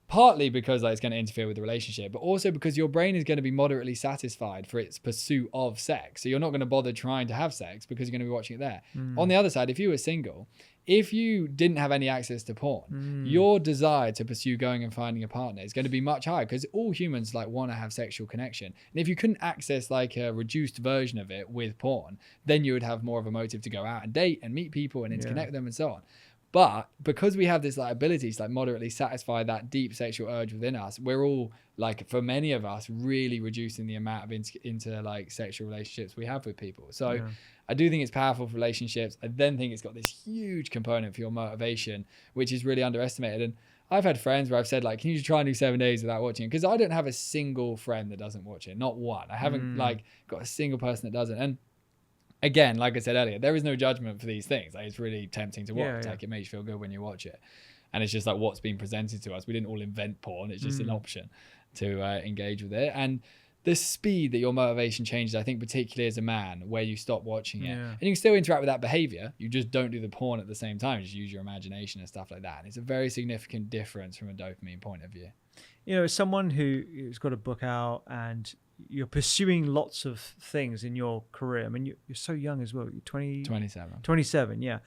Partly because like, it's going to interfere with the relationship, but also because your brain is going to be moderately satisfied for its pursuit of sex. So you're not going to bother trying to have sex because you're going to be watching it there. On the other side, if you were single, if you didn't have any access to porn, your desire to pursue going and finding a partner is going to be much higher because all humans like want to have sexual connection. And if you couldn't access like a reduced version of it with porn, then you would have more of a motive to go out and date and meet people and interconnect them and so on. But because we have this like ability to like moderately satisfy that deep sexual urge within us, we're all like, for many of us, really reducing the amount of into like sexual relationships we have with people. So I do think it's powerful for relationships. I then think it's got this huge component for your motivation, which is really underestimated. And I've had friends where I've said like, can you just try and do 7 days without watching it? Because I don't have a single friend that doesn't watch it. Not one. I haven't like got a single person that doesn't. And again, like I said earlier, there is no judgment for these things. Like, it's really tempting to watch. Like it makes you feel good when you watch it. And it's just like what's being presented to us. We didn't all invent porn. It's just an option to engage with it. And the speed that your motivation changes, I think particularly as a man, where you stop watching it. And you can still interact with that behavior. You just don't do the porn at the same time. You just use your imagination and stuff like that. And it's a very significant difference from a dopamine point of view. As someone who's got a book out and you're pursuing lots of things in your career. I mean, you're so young as well. You're 27, yeah.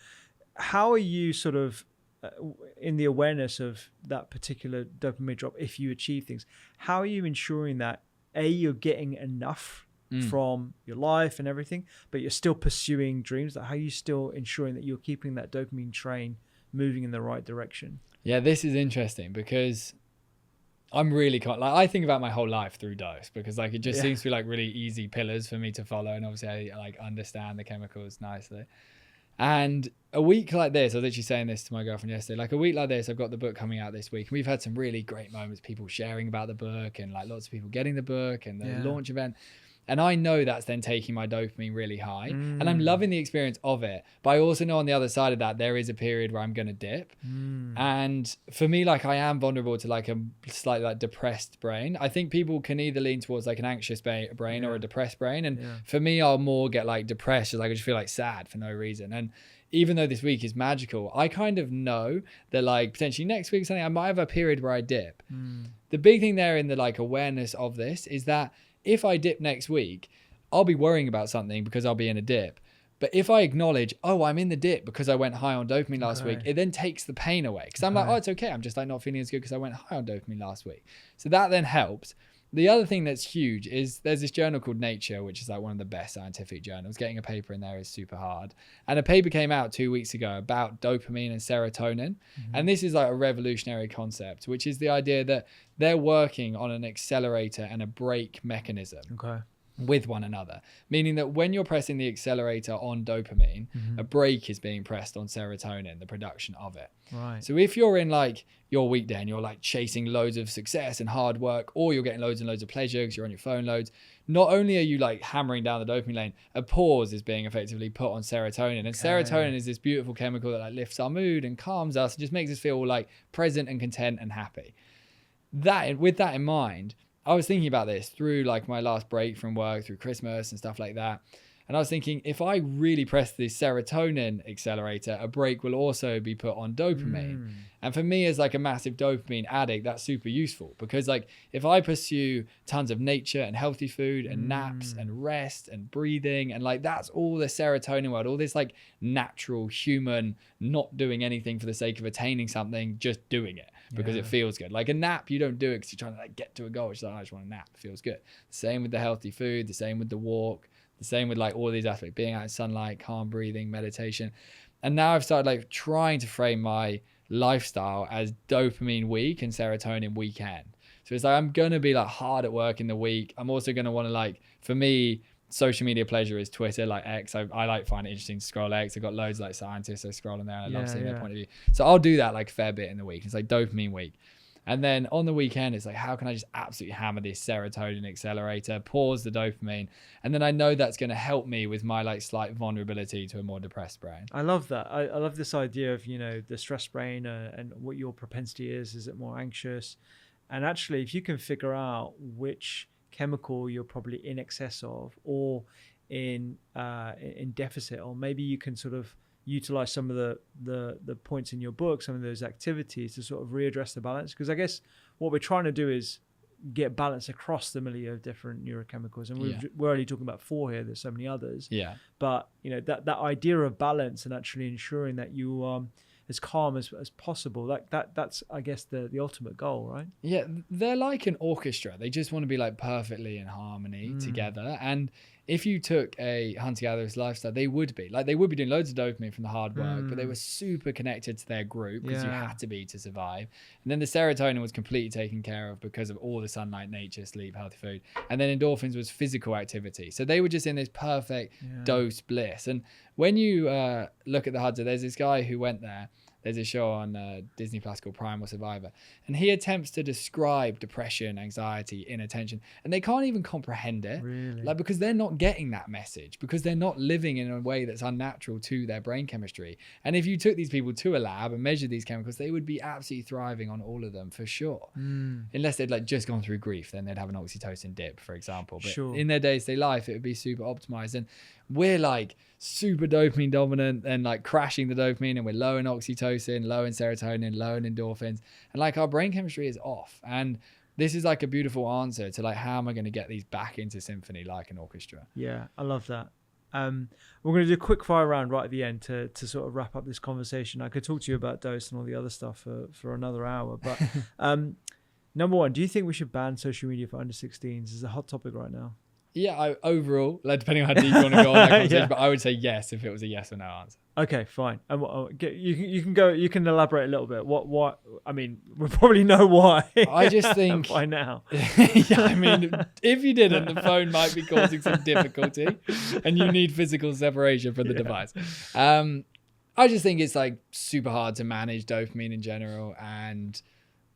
How are you sort of in the awareness of that particular dopamine drop if you achieve things? How are you ensuring that, A, you're getting enough from your life and everything, but you're still pursuing dreams? Like, how are you still ensuring that you're keeping that dopamine train moving in the right direction? Yeah, this is interesting because I'm really I think about my whole life through dose because like it just seems to be like really easy pillars for me to follow, and obviously I like understand the chemicals nicely. And a week like this, I was literally saying this to my girlfriend yesterday, like a week like this, I've got the book coming out this week and we've had some really great moments, people sharing about the book and like lots of people getting the book and the launch event. And I know that's then taking my dopamine really high. And I'm loving the experience of it. But I also know on the other side of that, there is a period where I'm going to dip. And for me, like I am vulnerable to like a slightly like depressed brain. I think people can either lean towards like an anxious brain or a depressed brain. And for me, I'll more get like depressed, like I just feel like sad for no reason. And even though this week is magical, I kind of know that like potentially next week or something, I might have a period where I dip. The big thing there in the like awareness of this is that if I dip next week, I'll be worrying about something because I'll be in a dip. But if I acknowledge, oh, I'm in the dip because I went high on dopamine last week, it then takes the pain away. Because I'm like, oh, it's okay. I'm just like not feeling as good because I went high on dopamine last week. So that then helps. The other thing that's huge is there's this journal called Nature, which is like one of the best scientific journals. Getting a paper in there is super hard. And a paper came out 2 weeks ago about dopamine and serotonin. And this is like a revolutionary concept, which is the idea that they're working on an accelerator and a brake mechanism. With one another, meaning that when you're pressing the accelerator on dopamine, a brake is being pressed on serotonin, the production of it. So if you're in like your weekday and you're like chasing loads of success and hard work, or you're getting loads and loads of pleasure because you're on your phone loads, not only are you like hammering down the dopamine lane, a pause is being effectively put on serotonin. And serotonin is this beautiful chemical that like lifts our mood and calms us and just makes us feel like present and content and happy. With that in mind, I was thinking about this through like my last break from work, through Christmas and stuff like that. And I was thinking, if I really press the serotonin accelerator, a brake will also be put on dopamine. And for me as like a massive dopamine addict, that's super useful because like if I pursue tons of nature and healthy food and naps and rest and breathing, and like that's all the serotonin world, all this like natural human, not doing anything for the sake of attaining something, just doing it because it feels good. Like a nap, you don't do it because you're trying to like get to a goal. It's like, I just want a nap. It feels good. The same with the healthy food, the same with the walk, the same with like all these aspects, being out in sunlight, calm breathing, meditation. And now I've started like trying to frame my lifestyle as dopamine week and serotonin weekend. So it's like, I'm going to be like hard at work in the week. I'm also going to want to like, for me, social media pleasure is Twitter, like X. I like find it interesting to scroll X. I've got loads of like scientists I scroll on there and I love seeing their point of view. So I'll do that like a fair bit in the week. It's like dopamine week. And then on the weekend, it's like, how can I just absolutely hammer this serotonin accelerator, pause the dopamine? And then I know that's going to help me with my like slight vulnerability to a more depressed brain. I love that. I love this idea of, you know, the stress brain and what your propensity is. Is it more anxious? And actually, if you can figure out which chemical you're probably in excess of or in deficit, or maybe you can sort of utilize some of the points in your book, some of those activities to sort of readdress the balance. Because I guess what we're trying to do is get balance across the milieu of different neurochemicals, and we're only talking about 4 here. There's so many others. But you know, that idea of balance and actually ensuring that you as calm as possible, like that's I guess the ultimate goal, right? Yeah, they're like an orchestra. They just want to be like perfectly in harmony together. And if you took a hunter-gatherer's lifestyle, they would be doing loads of dopamine from the hard work, but they were super connected to their group because you had to be to survive. And then the serotonin was completely taken care of because of all the sunlight, nature, sleep, healthy food. And then endorphins was physical activity. So they were just in this perfect dose bliss. And when you look at the Hunter, there's this guy who went there. There's a show on Disney Plus called Primal Survivor. And he attempts to describe depression, anxiety, inattention. And they can't even comprehend it. Really? Like, because they're not getting that message. Because they're not living in a way that's unnatural to their brain chemistry. And if you took these people to a lab and measured these chemicals, they would be absolutely thriving on all of them for sure. Unless they'd like just gone through grief. Then they'd have an oxytocin dip, for example. But in their day-to-day life, it would be super optimized. And we're like super dopamine dominant and like crashing the dopamine, and we're low in oxytocin, low in serotonin, low in endorphins, and like our brain chemistry is off. And this is like a beautiful answer to like, how am I going to get these back into symphony like an orchestra? Yeah, I love that. We're going to do a quick fire round right at the end to sort of wrap up this conversation. I could talk to you about dose and all the other stuff for another hour, but number one, do you think we should ban social media for under 16s? It's a hot topic right now. Yeah, overall, like depending on how deep you want to go on that conversation, but I would say yes if it was a yes or no answer. Okay, fine. And you can go. You can elaborate a little bit. What? I mean, we probably know why. I just think by now. Yeah, I mean, if you didn't, the phone might be causing some difficulty, and you need physical separation from the device. I just think it's like super hard to manage dopamine in general, and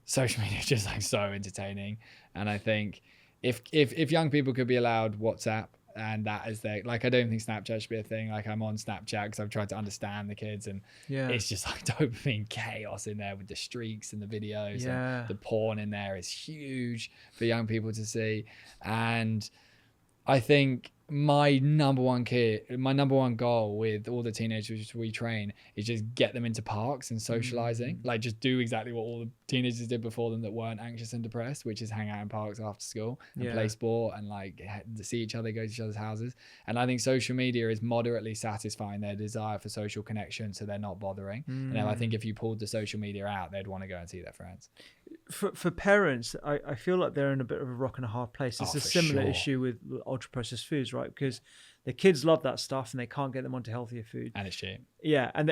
social media is just like so entertaining. And I think if young people could be allowed WhatsApp and that is their, like, I don't think Snapchat should be a thing. Like, I'm on Snapchat because I've tried to understand the kids, and it's just like dopamine chaos in there with the streaks and the videos. And the porn in there is huge for young people to see. And I think my number one goal with all the teenagers we train is just get them into parks and socializing. Like, just do exactly what all the teenagers did before them that weren't anxious and depressed, which is hang out in parks after school and play sport and like see each other, go to each other's houses. And I think social media is moderately satisfying their desire for social connection, so they're not bothering. And then I think if you pulled the social media out, they'd want to go and see their friends. For parents, I feel like they're in a bit of a rock and a hard place. It's a similar issue with ultra processed foods, right? Because the kids love that stuff and they can't get them onto healthier food, and it's cheap. And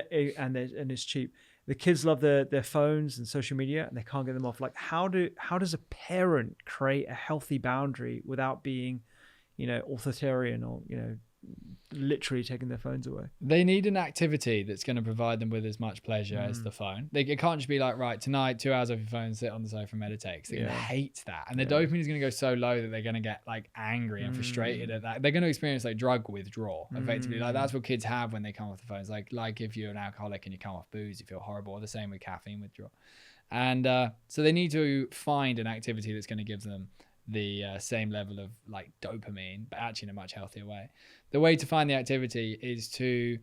it's cheap. The kids love their phones and social media and they can't get them off. Like, how does a parent create a healthy boundary without being, authoritarian or literally taking their phones away? They need an activity that's going to provide them with as much pleasure as the phone. It can't just be like, right, tonight 2 hours off your phone, sit on the sofa and meditate. They're going to hate that, and the dopamine is going to go so low that they're going to get like angry and frustrated at that. They're going to experience like drug withdrawal effectively. Like, that's what kids have when they come off the phones. Like if you're an alcoholic and you come off booze, you feel horrible. The same with caffeine withdrawal. And so they need to find an activity that's going to give them the same level of like dopamine, but actually in a much healthier way. The way to find the activity is to,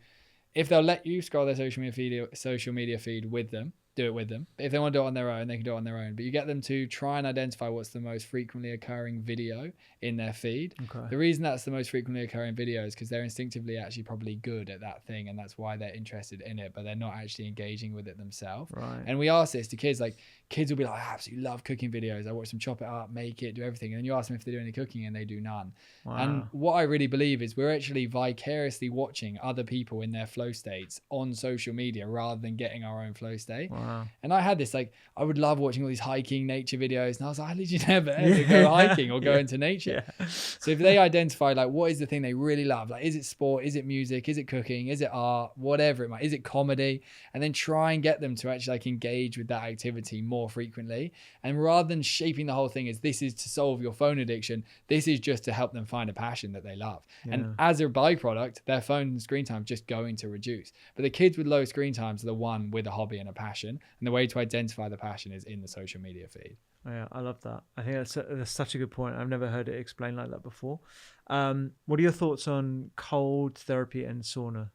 if they'll let you scroll their social media feed with them, do it with them. If they want to do it on their own, they can do it on their own. But you get them to try and identify what's the most frequently occurring video in their feed. Okay. The reason that's the most frequently occurring video is because they're instinctively actually probably good at that thing, and that's why they're interested in it, but they're not actually engaging with it themselves. Right. And we ask this to kids, like, kids will be like, I absolutely love cooking videos. I watch them chop it up, make it, do everything. And then you ask them if they do any cooking and they do none. Wow. And what I really believe is we're actually vicariously watching other people in their flow states on social media rather than getting our own flow state. Wow. And I had this, like, I would love watching all these hiking nature videos. And I was like, I literally never ever go hiking or go into nature. Yeah. So if they identify, like, what is the thing they really love? Like, is it sport? Is it music? Is it cooking? Is it art? Whatever it might. Is it comedy? And then try and get them to actually like engage with that activity more frequently. And rather than shaping the whole thing as this is to solve your phone addiction, this is just to help them find a passion that they love. Yeah. And as a byproduct, their phone screen time is just going to reduce. But the kids with low screen times are the one with a hobby and a passion. And the way to identify the passion is in the social media feed. Yeah, I love that. I think that's such a good point. I've never heard it explained like that before. What are your thoughts on cold therapy and sauna?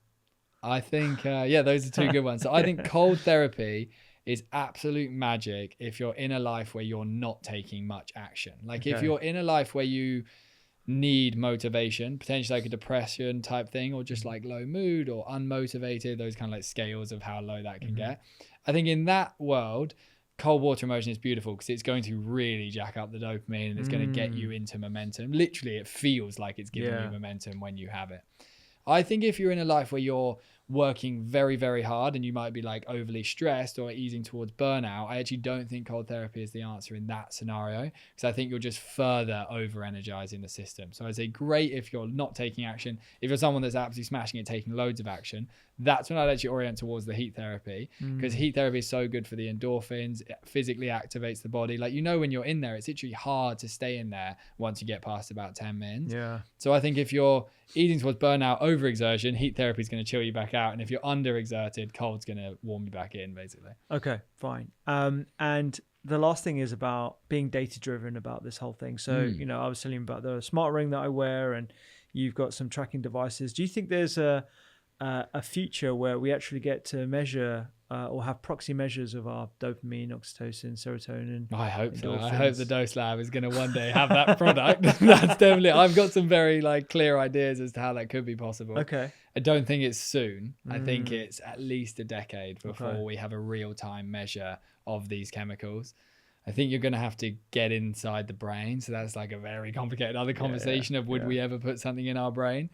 I think, those are two good ones. So I think cold therapy is absolute magic if you're in a life where you're not taking much action. Like if you're in a life where you need motivation, potentially like a depression type thing, or just like low mood or unmotivated, those kind of like scales of how low that can get. I think in that world, cold water immersion is beautiful because it's going to really jack up the dopamine and it's going to get you into momentum. Literally, it feels like it's giving you momentum when you have it. I think if you're in a life where you're working very, very hard and you might be like overly stressed or easing towards burnout, I actually don't think cold therapy is the answer in that scenario, because I think you're just further over energizing the system. So I'd say great if you're not taking action. If you're someone that's absolutely smashing it, taking loads of action, that's when I'd actually orient towards the heat therapy, because heat therapy is so good for the endorphins. It physically activates the body. Like, when you're in there, it's literally hard to stay in there once you get past about 10 minutes. Yeah. So I think if you're eating towards burnout, overexertion, heat therapy is going to chill you back out. And if you're underexerted, cold's going to warm you back in, basically. Okay, fine. And the last thing is about being data driven about this whole thing. So, I was telling you about the smart ring that I wear, and you've got some tracking devices. Do you think there's a future where we actually get to measure or have proxy measures of our dopamine, oxytocin, serotonin? I hope so. I hope the Dose Lab is going to one day have that product. That's definitely, I've got some very clear ideas as to how that could be possible. Okay. I don't think it's soon. I think it's at least a decade before we have a real-time measure of these chemicals. I think you're going to have to get inside the brain. So that's like a very complicated other conversation of would we ever put something in our brain?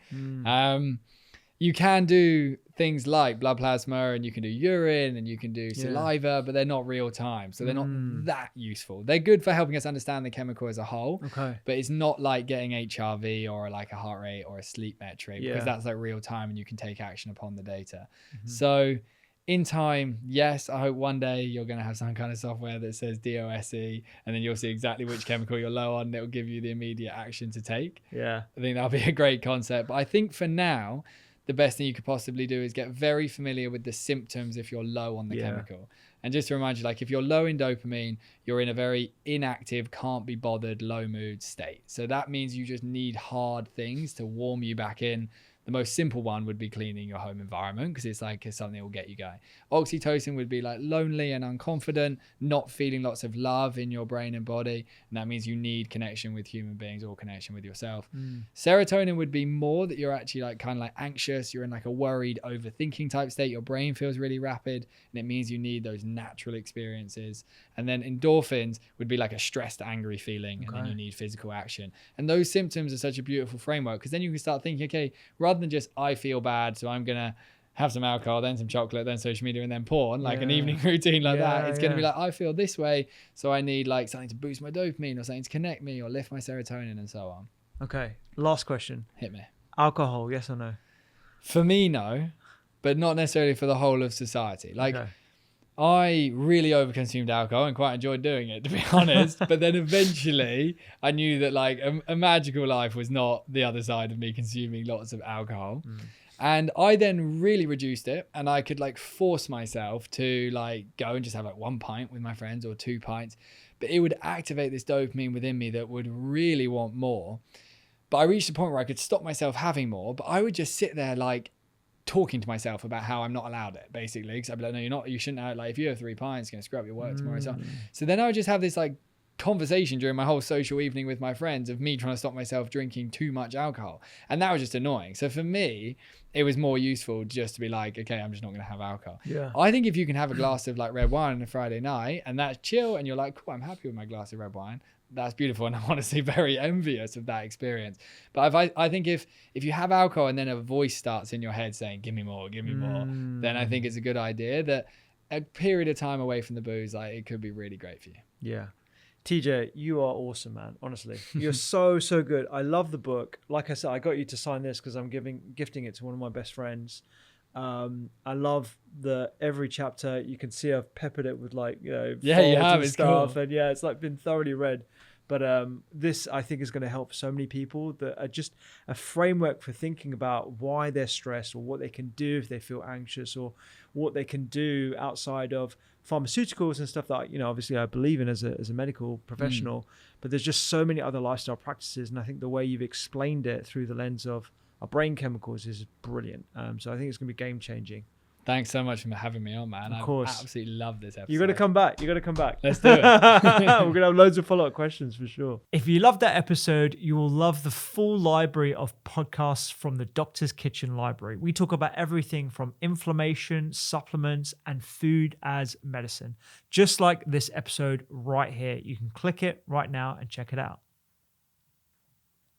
You can do things like blood plasma, and you can do urine, and you can do saliva, but they're not real time. So they're not that useful. They're good for helping us understand the chemical as a whole, but it's not like getting HRV or like a heart rate or a sleep metric, because that's like real time and you can take action upon the data. So in time, yes, I hope one day you're going to have some kind of software that says DOSE, and then you'll see exactly which chemical you're low on, and it'll give you the immediate action to take. Yeah. I think that'll be a great concept. But I think for now, the best thing you could possibly do is get very familiar with the symptoms if you're low on the chemical. And just to remind you, like if you're low in dopamine, you're in a very inactive, can't be bothered, low mood state. So that means you just need hard things to warm you back in. The most simple one would be cleaning your home environment, because it's like something that will get you going. Oxytocin would be like lonely and unconfident, not feeling lots of love in your brain and body. And that means you need connection with human beings or connection with yourself. Serotonin would be more that you're actually like kind of like anxious. You're in like a worried, overthinking type state. Your brain feels really rapid, and it means you need those natural experiences. And then endorphins would be like a stressed, angry feeling. And then you need physical action. And those symptoms are such a beautiful framework, because then you can start thinking, okay, rather than just I feel bad, so I'm gonna have some alcohol, then some chocolate, then social media, and then porn, like an evening routine like that. It's gonna be like, I feel this way, so I need like something to boost my dopamine or something to connect me or lift my serotonin and so on. Okay, last question. Hit me. Alcohol, yes or no? For me, no, but not necessarily for the whole of society. Like I really overconsumed alcohol and quite enjoyed doing it, to be honest. But then eventually I knew that like a magical life was not the other side of me consuming lots of alcohol. And I then really reduced it, and I could like force myself to like go and just have like 1 pint with my friends or 2 pints, but it would activate this dopamine within me that would really want more. But I reached a point where I could stop myself having more, but I would just sit there like talking to myself about how I'm not allowed it, basically, because I'd be like, no, you shouldn't have, like if you have 3 pints, it's going to screw up your work tomorrow. So then I would just have this like conversation during my whole social evening with my friends of me trying to stop myself drinking too much alcohol, and that was just annoying. So for me, it was more useful just to be like, okay, I'm just not going to have alcohol. I think if you can have a glass of like red wine on a Friday night and that's chill, and you're like, cool, I'm happy with my glass of red wine, that's beautiful, and I'm honestly very envious of that experience. But I think if you have alcohol and then a voice starts in your head saying give me more, then I think it's a good idea that a period of time away from the booze, like it could be really great for you. TJ, you are awesome, man. Honestly, you're so good. I love the book. Like I said, I got you to sign this because I'm gifting it to one of my best friends. I love every chapter. You can see I've peppered it with like, you have it's stuff, cool. and it's like been thoroughly read. But this I think is going to help so many people, that are just a framework for thinking about why they're stressed, or what they can do if they feel anxious, or what they can do outside of pharmaceuticals and stuff that obviously I believe in as a medical professional. But there's just so many other lifestyle practices, and I think the way you've explained it through the lens of our brain chemicals is brilliant. So I think it's going to be game changing. Thanks so much for having me on, man. Of course. I absolutely love this episode. You got to come back. Let's do it. We're going to have loads of follow-up questions for sure. If you loved that episode, you will love the full library of podcasts from the Doctor's Kitchen Library. We talk about everything from inflammation, supplements, and food as medicine. Just like this episode right here. You can click it right now and check it out.